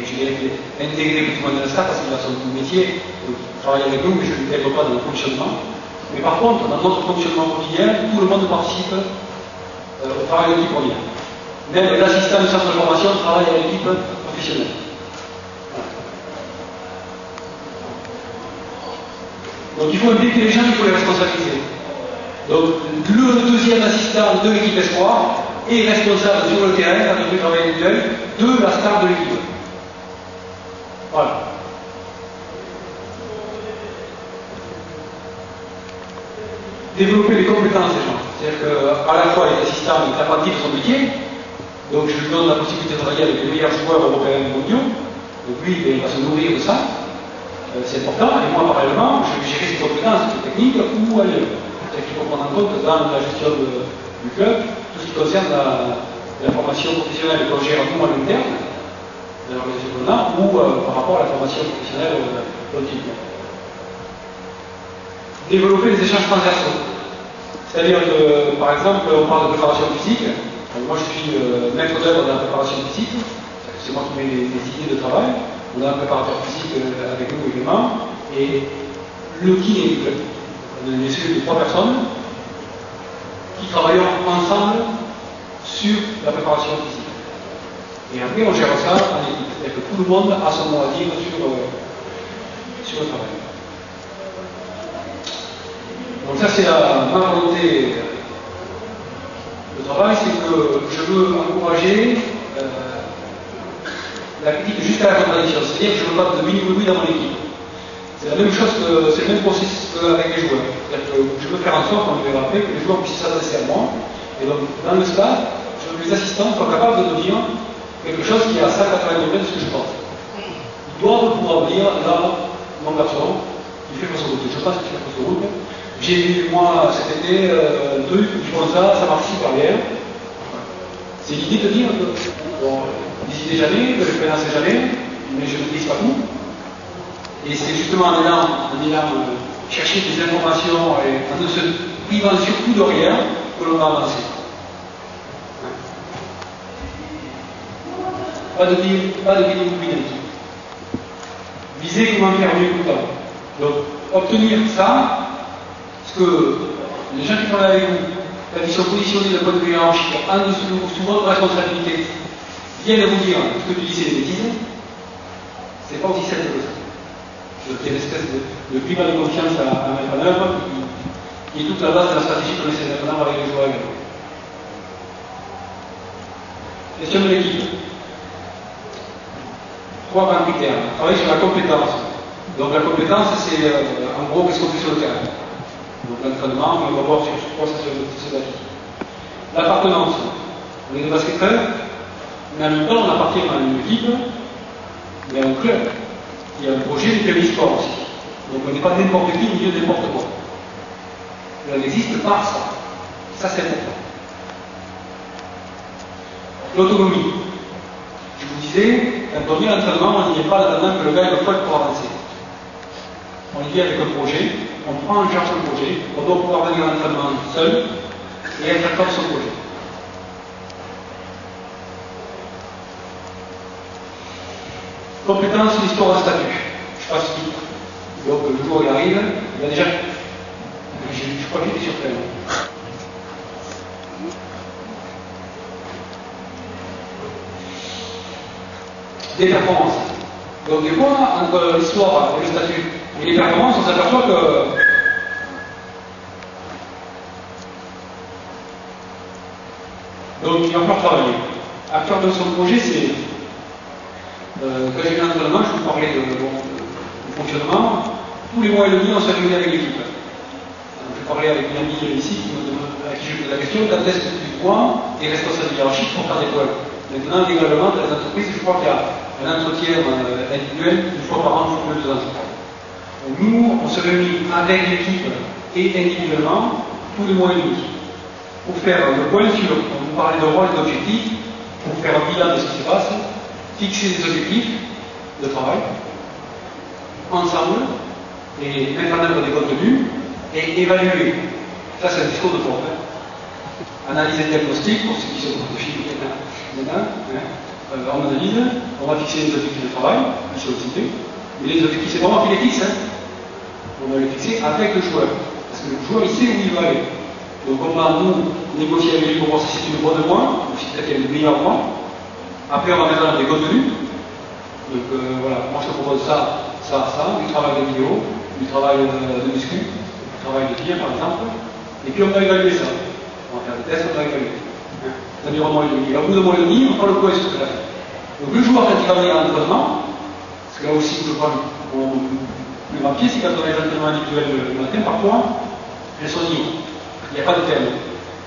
intégré tout le monde dans le staff parce qu'il a son métier, donc il travaille avec nous, mais je ne l'intègre pas dans le fonctionnement. Mais par contre, dans notre fonctionnement quotidien, tout le monde participe au travail de l'équipe quotidien. Même l'assistant du centre de formation travaille avec l'équipe professionnelle. Donc il faut impliquer les gens, il faut les responsabiliser. Donc le deuxième assistant de l'équipe espoir est responsable sur le terrain, quand on fait travail individuel, de la star de l'équipe. Voilà. Développer les compétences des gens. C'est-à-dire qu'à la fois il est assistant, il est apprenti de son métier, donc je lui donne la possibilité de travailler avec les meilleurs joueurs européens et mondiaux, donc lui il va se nourrir de ça. C'est important, et moi parallèlement, je vais gérer ses compétences techniques ou ailleurs. C'est-à-dire qu'il faut prendre en compte dans la gestion du club tout ce qui concerne la formation professionnelle qu'on gère nous à l'interne, de l'organisation qu'on a, ou par rapport à la formation professionnelle continue. Développer les échanges transversaux. C'est-à-dire que, par exemple, on parle de préparation physique. Donc moi je suis maître d'œuvre de la préparation physique, c'est moi qui mets les idées de travail. On a un préparateur physique avec nous également, et le kiné du club. On a une cellule de 3 personnes qui travaillent ensemble sur la préparation physique. Et après, on gère ça en équipe. C'est-à-dire que tout le monde a son mot à dire sur le travail. Donc ça, c'est ma volonté de travail, c'est que je veux encourager la critique jusqu'à la contradiction, c'est-à-dire que je ne veux pas de mini-oui dans mon équipe. C'est la même chose c'est le même processus qu'avec les joueurs. C'est-à-dire que je veux faire en sorte, on le verra après, que les joueurs puissent s'adresser à moi. Et donc, dans le staff, je veux que les assistants soient capables de me dire quelque chose qui est à 180 degrés de ce que je pense. Ils doivent pouvoir me dire, là, mon garçon, il fait fausse route. Je pense qu'il fait fausse route. J'ai vu, moi, cet été, un truc, ils font ça marche super bien. C'est l'idée de dire que, bon, d'ici des années, que l'expérience n'est jamais, mais je ne maîtrise pas tout. Et c'est justement en allant chercher des informations et en ne se privant surtout de rien que l'on va avancer. Pas de visibilité. Viser comment faire mieux tout le temps. Donc, obtenir ça, ce que les gens qui travaillent avec vous, quand ils sont positionnés d'un point de vue hiérarchique, en dessous, souvent de responsabilité, viennent vous dire ce que tu dis c'est des bêtises, c'est pas aussi simple que ça. Donc il y a une espèce de climat de confiance à mettre en œuvre qui est toute la base de la stratégie qu'on essaie de mettre en œuvre avec les joueurs également. Question de l'équipe. 3 grands critères. Travailler sur la compétence. Donc la compétence, c'est en gros qu'est-ce qu'on fait sur le terrain. Donc l'entraînement, on va voir sur quoi ça se bâtit. L'appartenance. On est des basketteurs, mais en même temps on appartient à une équipe, mais à un club. Il y a un projet du famille sport aussi. Donc on n'est pas n'importe qui au milieu de n'importe quoi. On existe par ça. Ça c'est important. L'autonomie. Je vous disais, quand on vient à l'entraînement, on n'y est pas en attendant que le gars ait le poids pour avancer. On y vient avec un projet, on prend en charge un projet, on doit pouvoir venir à l'entraînement seul et être acteur de son projet. Compétence, l'histoire à statut. Je passe vite. Donc le jour où il arrive, il y a déjà. Je crois qu'il était sur plein. Des performances. Donc des fois, entre l'histoire et le statut et les performances, on s'aperçoit que Donc il va falloir travailler. Acteur de son projet, c'est quand j'ai vu l'entraînement, je vous parlais du fonctionnement. Tous les mois et demi, on se réunit avec l'équipe. Je parlais avec une amie ici à qui je posais la question, quand est-ce que tu vois des responsables hiérarchiques pour faire des points? Maintenant, légalement, dans les entreprises, je crois qu'il y a un entretien individuel une fois par an pour les 2 ans. Donc nous, on se réunit avec l'équipe et individuellement tous les mois et demi pour faire le point sur, on vous parlait de rôle et d'objectifs, pour faire un bilan de ce qui se passe, fixer des objectifs de travail ensemble et mettre en œuvre des contenus et évaluer. Ça, c'est un discours de forme. Analyse et diagnostic, pour ceux qui sont chimiques maintenant. On analyse, on va fixer des objectifs de travail, qui sont cités. Mais les objectifs, c'est vraiment qu'il les fixe. On va les fixer avec le joueur. Parce que le joueur, il sait où il va aller. Donc on va nous négocier avec lui pour voir si c'est une bonne mois, ou si peut-être il y a une meilleure mois. Après, on va mettre en œuvre des contenus. Donc voilà, moi je te propose ça, du travail de vidéo, du travail de muscu, du travail de tir par exemple. Et puis on va évaluer ça. On va faire des tests, on va évaluer. L'environnement est donné. Et au bout de mois et demi, on prend le point sur ce que là. Donc le joueur, quand il va venir à l'entraînement, parce que là aussi, je prends le grand pied, c'est quand on a les entraînements individuels le matin, parfois, elles sont libres. Il n'y a pas de thème.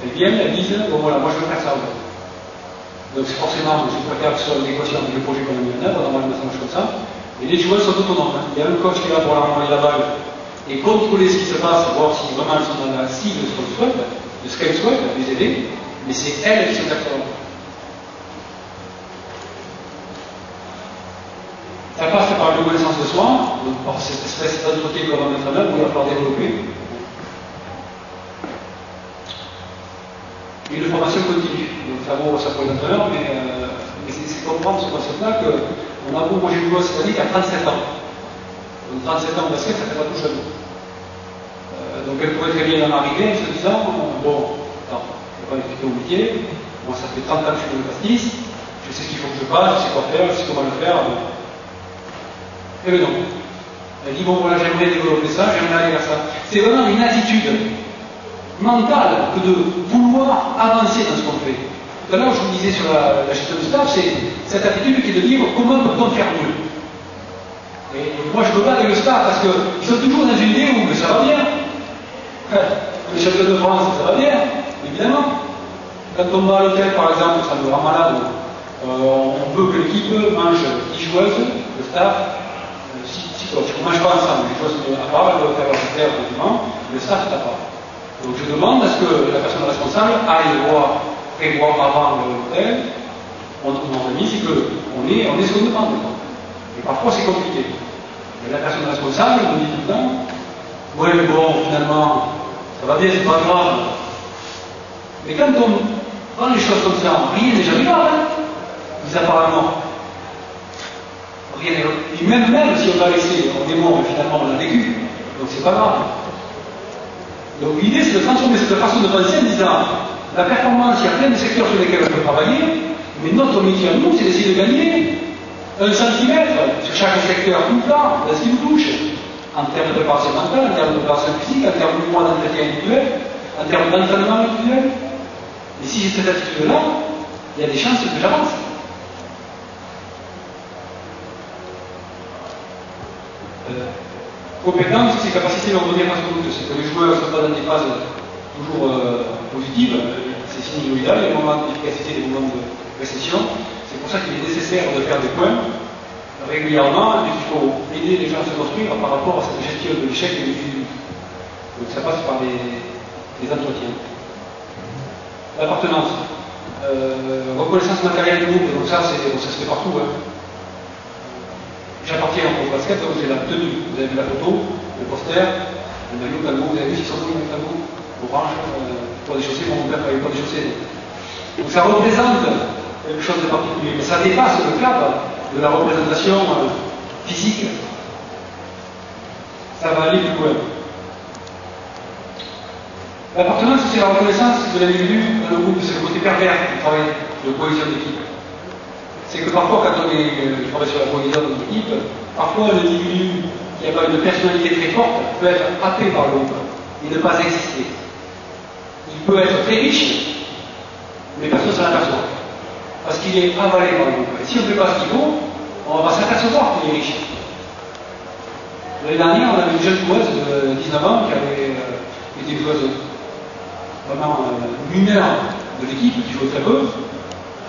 Elles viennent, elles disent, bon voilà, moi je veux faire ça. Donc c'est forcément, je préfère que ce soit en équation avec le projet qu'on a mis en œuvre, normalement ça marche comme ça. Et les joueurs sont autonomes. Il y a un coach qui est là pour leur envoyer la balle et contrôler ce qui se passe, voir si vraiment elles sont dans la cible de ce qu'elles souhaitent, de ce qu'elles souhaitent, les aider, mais c'est elles qui sont acteurs. Ça passe par une connaissance de soi, donc par cette espèce d'entretien qu'on va mettre en œuvre, où il va falloir développer. Une formation continue. Donc ça vaut ça pour les entraîneurs, mais c'est comprendre ce concept-là qu'on a beau, moi j'ai joué cette année qui a 37 ans. Donc 37 ans de basket, ça fait pas tout jeune. Donc elle pourrait très bien en arriver en se disant, bon, attends, je ne vais pas m'expliquer au métier, moi ça fait 30 ans que je suis dans le pastis, je sais ce qu'il faut que je fasse, je sais quoi faire, je sais comment le faire. Et bien non. Elle dit, bon voilà, j'aimerais développer ça, j'aimerais aller vers ça. C'est vraiment une attitude mentale que de vouloir avancer dans ce qu'on fait. Tout à l'heure, je vous disais sur la gestion du staff, c'est cette attitude qui est de dire comment peut-on faire mieux. Et moi, je me bats avec le staff parce qu'ils sont toujours dans une idée où ça va bien. Le champion de France, ça va bien, évidemment. Quand on va à l'hôtel, par exemple, ça me rend malade. On veut que l'équipe mange 10 joueuses, le staff, 6 coachs. On ne mange pas ensemble. Les joueuses à part, elles doivent faire leur affaire effectivement, le staff est à part. Donc je demande à ce que la personne responsable aille prévoir avant l'hôtel, on remise et qu'on est ce qu'on demande. Et parfois c'est compliqué. Et la personne responsable me dit tout le temps, ouais mais bon, finalement, ça va bien, c'est pas grave. Mais quand on prend les choses comme ça, rien n'est jamais grave, hein, mis à part la mort. Rien n'est grave. Et même si on va laisser, on est mort, mais finalement on l'a vécu, donc c'est pas grave. Donc l'idée c'est de transformer cette façon de penser en disant la performance, il y a plein de secteurs sur lesquels on peut travailler, mais notre métier à nous, c'est d'essayer de gagner 1 centimètre sur chaque secteur tout le temps, dans ce qui nous touche, en termes de préparation mentale, en termes de préparation physique, en termes de mois d'entretien individuel, en termes d'entraînement individuel. Et si j'ai cette attitude-là, il y a des chances que j'avance. Compétence, c'est capacité à revenir face au doute. C'est que les joueurs ne sont pas dans des phases toujours positives, c'est sinusoïdal, il y a des moments d'efficacité, des moments de récession. C'est pour ça qu'il est nécessaire de faire des points régulièrement et qu'il faut aider les gens à se construire par rapport à cette gestion de l'échec et du individu. Donc ça passe par des entretiens. L'appartenance. Reconnaissance matérielle du groupe, donc ça se fait partout. Hein. J'appartiens au basket, donc j'ai la tenue. Vous avez vu la photo, le poster, le maillot talbot, vous avez vu s'ils sont tous les talbot, orange, pour des chaussées, mon père n'avait pas des chaussées. Donc ça représente quelque chose de particulier, mais ça dépasse le cadre de la représentation physique. Ça va aller plus loin. L'appartenance, c'est la reconnaissance de l'individu dans le groupe, c'est le côté pervers du travail de cohésion d'équipe. C'est que parfois, quand on travaille sur la cohésion de l'équipe, parfois l'individu qui n'a pas une personnalité très forte peut être happé par le groupe et ne pas exister. Il peut être très riche, mais personne ne s'en aperçoit. Parce qu'il est avalé par le groupe. Et si on ne fait pas ce qu'il faut, on va s'apercevoir qu'il est riche. L'année dernière, on avait une jeune joueuse de 19 ans qui avait été joueuse vraiment mineure de l'équipe, qui jouait très peu,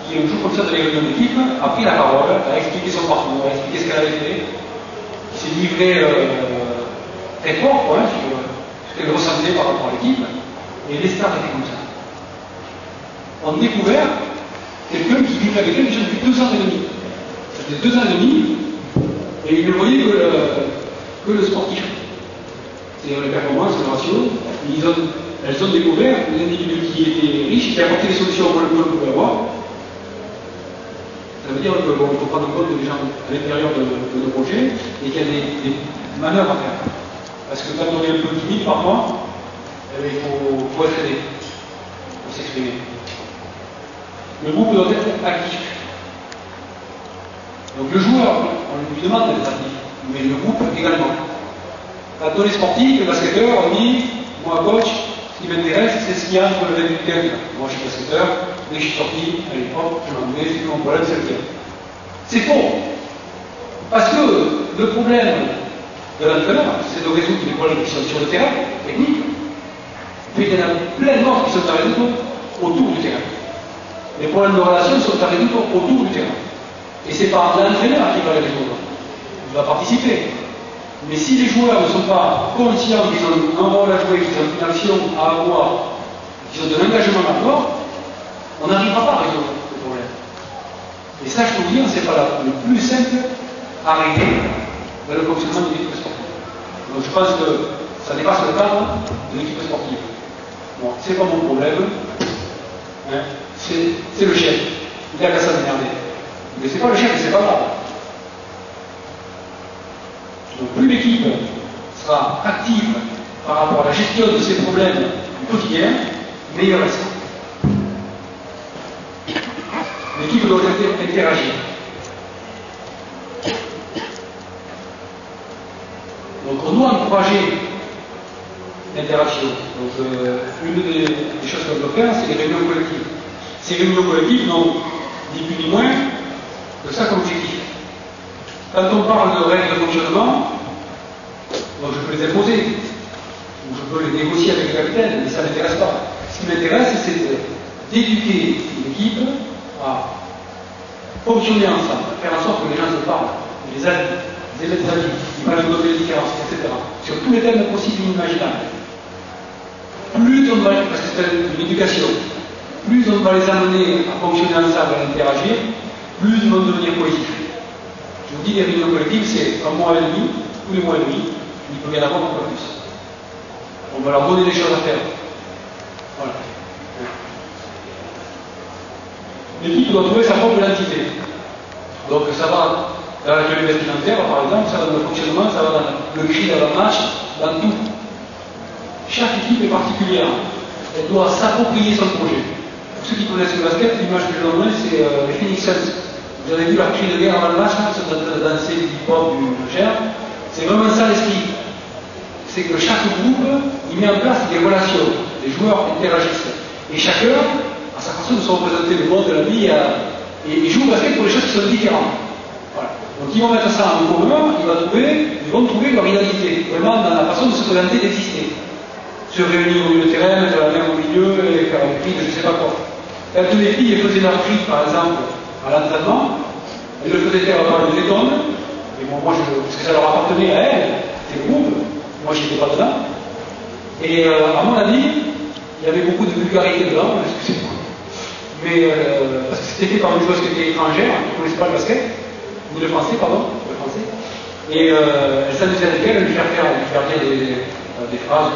qui un jour comme ça dans les réunions d'équipe a pris la parole, a expliqué son parcours, a expliqué ce qu'elle avait fait, qui s'est livré très fort, quoi, sur ce qu'elle ressentait par rapport à l'équipe, et les stars étaient comme ça. On a découvert quelqu'un qui vivait avec elle déjà depuis 2 ans et demi. C'était 2 ans et demi, et il ne voyait que le sportif. C'est-à-dire les performances, le ratio. Elles ont découvert un individu qui était riche, qui a apporté des solutions que le peuple pouvait avoir. Ça veut dire qu'il faut prendre en compte des gens à l'intérieur de nos projets et qu'il y a des manœuvres à faire. Parce que quand on est un peu timide parfois, il faut être aidé pour s'exprimer. Le groupe doit être actif. Donc le joueur, on lui demande d'être actif, mais le groupe également. Quand on est sportif, le basketteur, on dit, moi coach, ce qui m'intéresse, c'est ce qu'il y a entre le 28 et 15. Moi je suis basketteur, dès que je suis sorti, allez hop, je m'en vais, c'est mon problème, c'est le tien. C'est faux. Parce que le problème de l'entraîneur, c'est de résoudre les problèmes qui sont sur le terrain, technique, mais il y en a plein d'autres qui sont à résoudre autour du terrain. Les problèmes de relation sont à résoudre autour du terrain. Et c'est pas l'entraîneur qui va les résoudre. Il va participer. Mais si les joueurs ne sont pas conscients qu'ils ont un rôle à jouer, qu'ils ont une action à avoir, qu'ils ont de l'engagement à avoir, on n'arrivera pas à résoudre le problème. Et ça, je peux vous dire, c'est pas le plus simple à régler dans le fonctionnement d'une équipe sportive. Donc je pense que ça dépasse le cadre de l'équipe sportive. Bon, c'est pas mon problème. Hein, c'est le chef. Il a qu'à s'emmerder. Mais c'est pas le chef, c'est pas grave. Donc plus l'équipe sera active par rapport à la gestion de ces problèmes du quotidien, meilleur elle sera. L'équipe doit interagir. Donc on doit encourager l'interaction. Donc une des choses qu'on doit faire, c'est les réunions collectives. Ces réunions collectives n'ont ni plus ni moins que ça comme objectif. Quand on parle de règles de fonctionnement, donc je peux les imposer, ou je peux les négocier avec le capitaine, mais ça ne m'intéresse pas. Ce qui m'intéresse, c'est d'éduquer l'équipe à fonctionner ensemble, à faire en sorte que les gens se parlent, les amis, les élèves amis, ils parlent de les différences, etc. Sur tous les thèmes possibles et imaginables. Plus on va, parce que c'est une éducation, plus on va les amener à fonctionner ensemble, à interagir, plus ils vont devenir cohésifs. Je vous dis, les réunions collectives, c'est un mois et demi, tous les mois et demi, il peut y en avoir un peu plus. On va leur donner des choses à faire. Voilà. L'équipe doit trouver sa propre identité. Donc ça va dans la qualité vestimentaire, par exemple, ça va dans le fonctionnement, ça va dans le cri dans le match, dans tout. Chaque équipe est particulière. Elle doit s'approprier son projet. Pour ceux qui connaissent le basket, l'image que je donne, c'est les Phoenix Suns. Vous avez vu leur cri de guerre avant le match, là, ils sont en train de danser du hip-hop, du cher. C'est vraiment ça l'esprit. C'est que chaque groupe, il met en place des relations. Les joueurs interagissent. Et chacun, à sa façon de se représenter le monde de la vie, et joue au basket pour les choses qui sont différentes. Voilà. Donc ils vont mettre ça en commun, ils vont trouver leur identité, vraiment dans la façon de se présenter, d'exister. Se réunir au milieu de terrain, mettre la main au milieu et faire un cri de je ne sais pas quoi. Quand les filles faisaient leur cri, par exemple, à l'entraînement, elles le faisaient faire par les étonnes, et bon, parce que ça leur appartenait à elles, c'était le groupe, moi je n'étais pas dedans. Et à mon avis, il y avait beaucoup de vulgarité dedans, excusez-moi. Mais parce que c'était fait par une joueuse qui était étrangère, qui ne connaissait pas le basket, ou le français, pardon, le français. Et elle s'amusait avec elle, elle lui faire dire des phrases,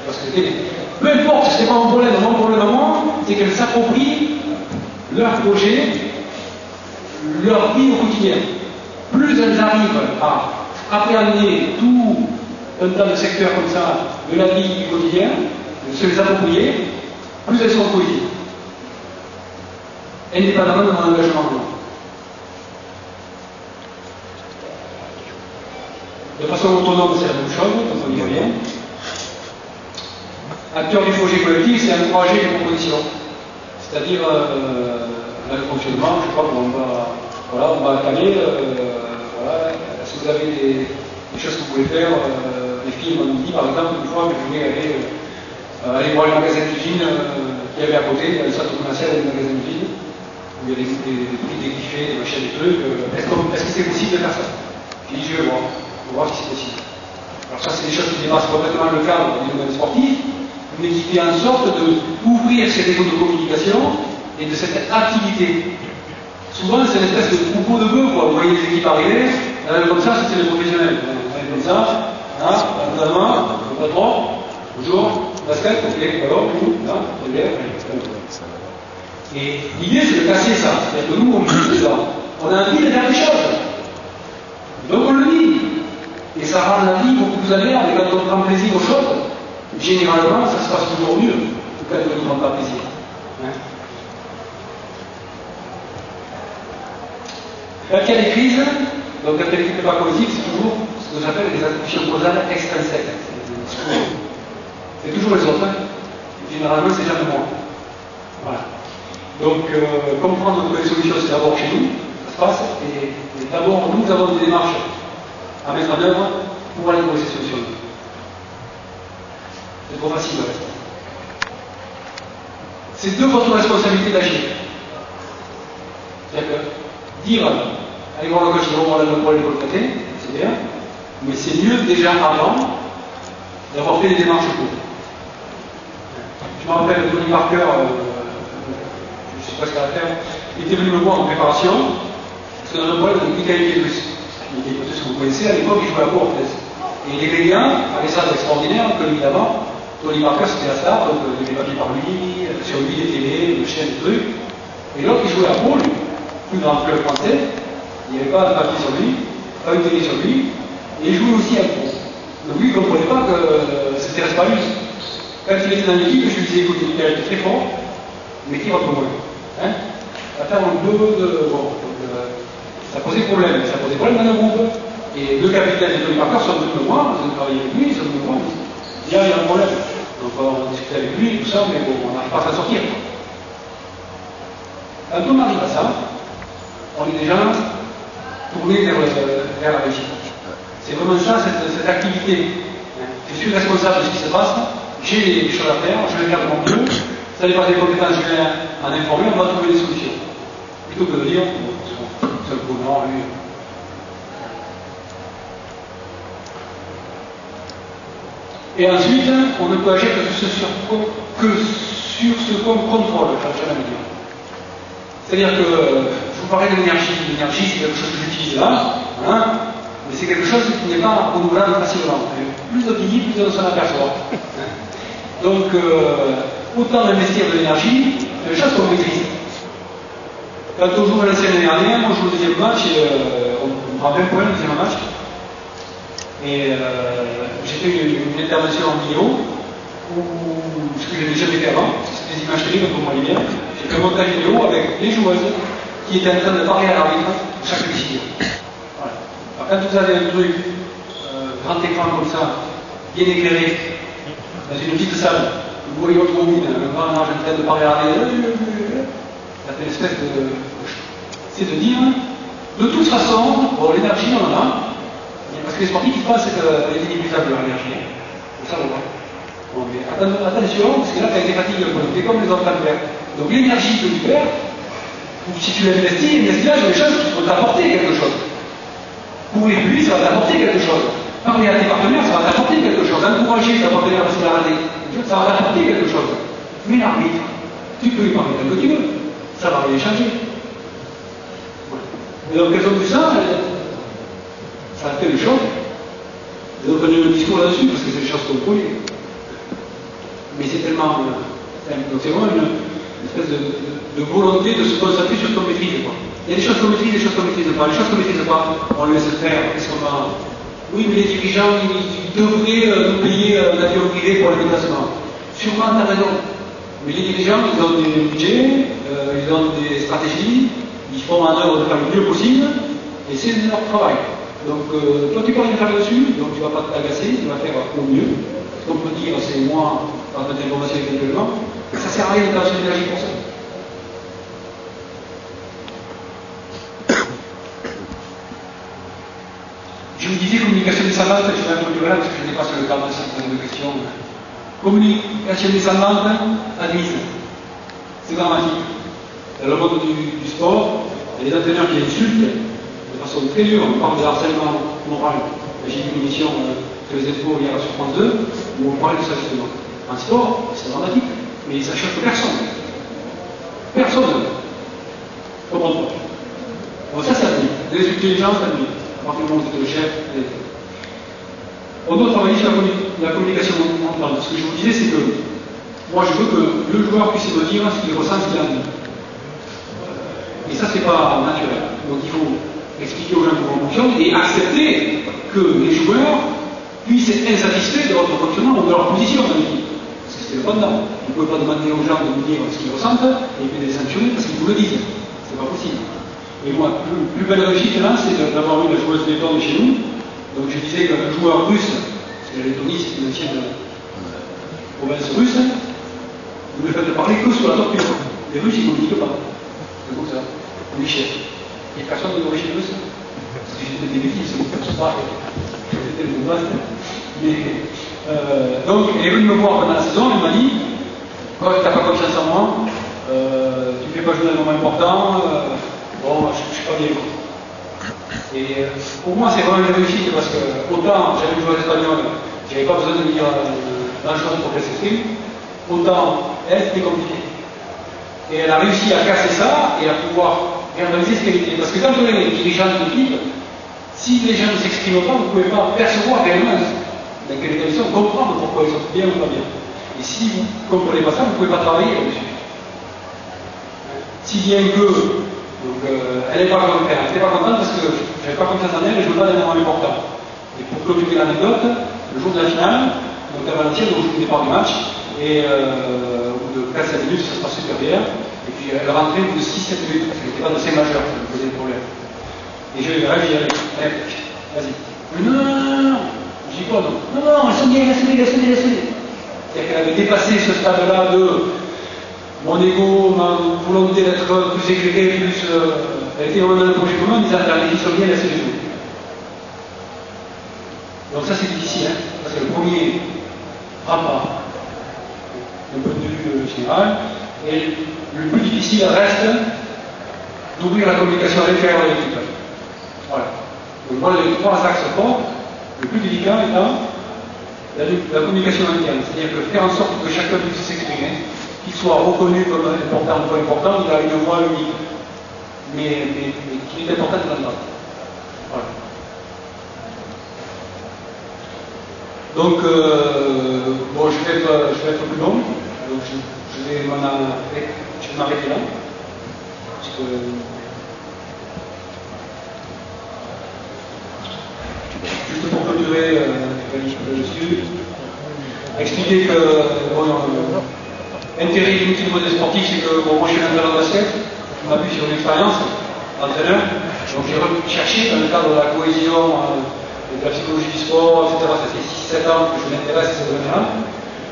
parce que c'était. Peu importe, ce n'est pas mon problème. Mon problème à moi, c'est qu'elles s'approprient leur projet, leur vie au quotidien. Plus elles arrivent à appréhender tout un tas de secteurs comme ça de la vie du quotidien, de se les approprier, plus elles sont cohérentes. Indépendamment de mon engagement. De façon autonome, c'est la même chose, donc on y revient. Acteur du projet collectif, c'est encourager les propositions. C'est-à-dire le fonctionnement, je crois qu'on va, voilà, on va caler, voilà, si vous avez des choses que vous pouvez faire, les filles m'ont dit par exemple une fois que je voulais aller voir le magasin d'usine qu'il y avait à côté, il y a le centre commercial et le magasin d'usine, où il y a des prix déguisés, des machins, des trucs, est-ce que c'est possible de faire ça? J'ai dit je vais voir si c'est possible. Alors ça c'est des choses qui dépassent complètement le cadre du domaine sportif, mais qui fait en sorte d'ouvrir ces réseaux de communication et de cette activité. Souvent, c'est une espèce de troupeau de bœufs, quoi. Vous voyez les équipes arriver, comme ça, c'est les professionnels. Comme ça, hein, l'entraînement, le patron, bonjour, basket, ok, alors, nous, là, très bien. Et l'idée, c'est de casser ça. C'est-à-dire que nous, on a envie de faire des choses. Donc, on le dit. Et ça rend la vie beaucoup plus agréable. Et quand on prend plaisir aux choses, généralement, ça se passe toujours mieux que quand on ne prend pas plaisir. Hein? Quand il y a des crises, donc quand l'équipe n'est pas positive, c'est toujours ce que j'appelle les attributions causales extrinsèques. C'est toujours les autres. Généralement, c'est jamais moi. Voilà. Donc, comprendre que les solutions, c'est d'abord chez nous, ça se passe, et d'abord, nous avons des démarches à mettre en œuvre pour aller trouver ces solutions. C'est trop facile, le reste. C'est de votre responsabilité d'agir. C'est-à-dire que dire, allez voir le coach, ils vont voir le problème pour le traiter, c'est bien, mais c'est mieux déjà avant d'avoir fait des démarches pour. Je me rappelle de Tony Parker, je ne sais pas ce qu'il a à faire, il était venu me voir en préparation, parce que dans le problème de Michael Kietus. Michael Kietus, que vous connaissez, à l'époque, il jouait à Portes. Et les Gréliens avaient ça d'extraordinaire, que évidemment, Tony Parker c'était la star, donc il y avait des papiers par lui, sur lui des télés, des chaînes, des trucs. Et l'autre, il jouait à Pôle, plus grand club français, il n'y avait pas de papier sur lui, pas une télé sur lui, et il jouait aussi à Pôle. Donc lui, il ne comprenait pas que c'était Raspaluce. Quand il était dans l'équipe, je lui disais, écoute, il était très fort, mais qui va pour moi? Hein? À faire un peu de. Bon, ça posait problème. Ça posait problème dans le groupe. Et deux capitaines de Tony Parker sont venus me voir, ils ont travaillé avec lui, ils sont venus me voir, il y a un problème. Donc on a discuté avec lui, tout ça, mais bon, on n'arrive pas à s'en sortir. Quand on arrive à ça, on est déjà tourné vers la réussite. C'est vraiment ça, cette activité. Je suis responsable de ce qui se passe, j'ai des choses à faire, je vais faire de mon mieux, ça n'est pas des compétences, je viens en informer, on va trouver des solutions. Plutôt que de dire, c'est le gouvernement, lui. Et ensuite, on ne peut agir que sur ce qu'on contrôle, jamais dire. C'est-à-dire que, je vous parlais de l'énergie. L'énergie, c'est quelque chose que j'utilise là, hein, mais c'est quelque chose qui n'est pas renouvelable facilement. Plus d'opinion, plus on s'en aperçoit. Donc, autant investir de l'énergie, c'est des choses qu'on maîtrise. Quand on joue à la scène dernière, moi je joue au deuxième match, on prend 20 points le deuxième match. Et j'ai fait une intervention en vidéo, ce que je n'ai jamais fait avant, c'est des images terribles pour moi les bien. J'ai fait un montage vidéo avec les joueuses qui étaient en train de parler à l'arbitre de chaque décision. Voilà. Alors quand vous avez un truc, grand écran comme ça, bien éclairé, dans une petite salle, vous voyez votre mobile, un grand âge en train de parler à l'arbitre, ça fait une espèce de. C'est de dire, de toute façon, bon, l'énergie on en a. Parce que les sportifs, ils pensent qu'elle est inépuisable leur énergie. C'est ça, on voit. Bon, mais attention, parce que là, tu as été fatigué, tu es comme les autres athlètes. Donc l'énergie que tu perds, si tu l'investis là sur des choses qui vont t'apporter quelque chose. Pour les publics, ça va t'apporter quelque chose. Parler à tes partenaires, ça va t'apporter quelque chose. Encourager ta partenaire parce qu'il a raté, ça va t'apporter quelque chose. Mais l'arbitre, tu peux lui parler tant que tu veux. Ça va rien changer. Et donc, elles ont vu ça, ça a fait des choses. Et donc on a eu un discours là-dessus, parce que c'est des choses qu'on connaît. Mais c'est tellement. Donc c'est vraiment une espèce de volonté de se concentrer sur ce qu'on maîtrise. Quoi. Il y a des choses qu'on maîtrise, des choses qu'on ne maîtrise pas. Les choses qu'on ne maîtrise pas, on les laisse faire. Qu'est-ce qu'on va. Oui, mais les dirigeants, ils devraient nous payer l'avion privé pour les déplacements. Sûrement, tu as raison. Mais les dirigeants, ils ont des budgets, ils ont des stratégies, ils font en œuvre de faire le mieux possible, et c'est leur travail. Donc, toi, tu peux rien faire dessus, donc tu ne vas pas t'agacer, tu vas faire au mieux. Ce qu'on peut dire, c'est moi, par notre information éventuellement, ça ne sert à rien de faire l'énergie pour ça. vous disais communication descendante, je vais introduire là parce que je n'ai pas sur le cadre de cette de questions. Communication descendante admise. C'est dramatique. Dans le monde du sport, il y a des entraîneurs qui insultent de façon très dure. On parle de harcèlement moral. J'ai une émission sur les infos hier sur France 2 où on parlait de ça justement. En sport, c'est dramatique, mais ça choque personne. Personne. Comprends pas. Bon, ça admis. D'insulter les gens, ça admis. À partir du moment où c'est le chef. On doit travailler sur la communication montante. Ce que je vous disais, c'est que moi, je veux que le joueur puisse me dire ce qu'il ressent, ce qu'il a envie. Et ça, c'est pas naturel. Donc, il faut expliquer aux gens comment on fonctionne et accepter que les joueurs puissent être insatisfaits de votre fonctionnement ou de leur position dans l'équipe. Parce que c'est le pendant. Vous ne pouvez pas demander aux gens de vous dire ce qu'ils ressentent et puis de les sanctionner parce qu'ils vous le disent. C'est pas possible. Et moi, plus belle réussite là, c'est d'avoir eu la joueuse béton de chez nous. Donc je disais qu'un joueur russe, parce que la Lettonie c'est une ancienne province russe, vous ne faites parler que sur la torture. Les Russes ils ne communiquent pas. C'est comme ça. Oui, chef. Il n'y a personne d'origine russe. Parce que j'étais des bêtises, c'est pas. C'était le vaste. Mais donc, elle est venue me voir pendant la saison, elle m'a dit quand tu n'as pas confiance en moi, tu ne fais pas jouer dans un moment important, bon, je ne suis pas bien. Et pour moi, c'est vraiment une réussite parce que autant j'avais joué à l'espagnol, j'avais pas besoin de me dire grand-chose pour qu'elle s'exprime, autant elle, c'était compliqué. Et elle a réussi à casser ça et à pouvoir réaliser ce qu'elle était. Parce que quand on est dirigeant de l'équipe, si les gens ne s'expriment pas, vous ne pouvez pas percevoir réellement dans quelle condition, comprendre pourquoi ils sont bien ou pas bien. Et si vous ne comprenez pas ça, vous ne pouvez pas travailler là-dessus. Si bien que donc, elle n'est pas contente parce que je n'avais pas confiance en elle et je ne veux pas d'un moment important. Et pour clôturer l'anecdote, le jour de la finale, donc à Valenciennes, on joue au départ du match, et au bout de 4-5 minutes, ça se passe super bien, et puis elle rentrait au bout de 6-7 minutes, parce qu'elle n'était pas de C majeur, ça me posait des problèmes. Et je lui ai dit, vas-y. Non, non, non, non, je dis quoi, non, non, non, elles sont bien, laissez-les. C'est-à-dire qu'elle avait dépassé ce stade-là de mon ego, ma volonté d'être plus éclairé, plus. Elle était vraiment dans le projet commun en disant les filles sont bien, laissez-les jouer. Donc ça c'est difficile, hein, parce que le premier rempart, d'un point de vue général, et le plus difficile reste d'ouvrir la communication à l'intérieur de l'équipe. Voilà. Donc voilà les trois axes forts, le plus délicat étant la communication interne, c'est-à-dire que faire en sorte que chacun puisse s'exprimer, qu'il soit reconnu comme important ou pas important, il a une voix unique, mais qui est importante dans le temps. Voilà. Donc, bon, je vais être plus long, donc je vais m'arrêter là. Parce que juste pour clôturer, expliquer que l'intérêt du multi-mode sportif, c'est que bon, moi je suis un entraîneur de basket, je m'appuie sur une expérience d'entraîneur, donc j'ai cherché dans le cadre de la cohésion, de la psychologie du sport, etc. Ça fait 6-7 ans que je m'intéresse à ce domaine-là,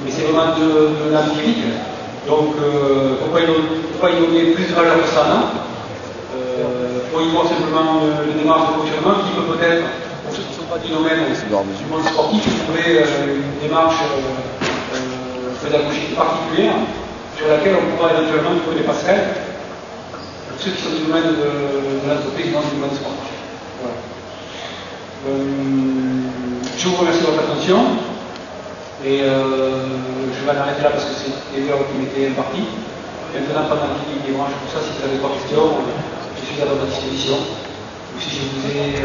mais c'est vraiment de l'empirique. Donc, pourquoi innover plus de valeur que ça, non? Faut y voir simplement le démarche de fonctionnement qui peut peut-être, pour ceux qui ne sont pas du domaine du monde sportif, trouver une démarche pédagogique particulière sur laquelle on pourra éventuellement trouver des passerelles pour ceux qui sont du domaine de l'entreprise, non du domaine sportif. Voilà. Je vous remercie de votre attention et je vais m'arrêter là parce que c'est l'heure qui m'était impartie. Maintenant, pendant qu'il y a des branches, tout ça, si vous avez des questions, je suis à votre disposition. Ou si je vous ai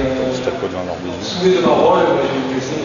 soulevé de ma rôle, je vais vous laisser.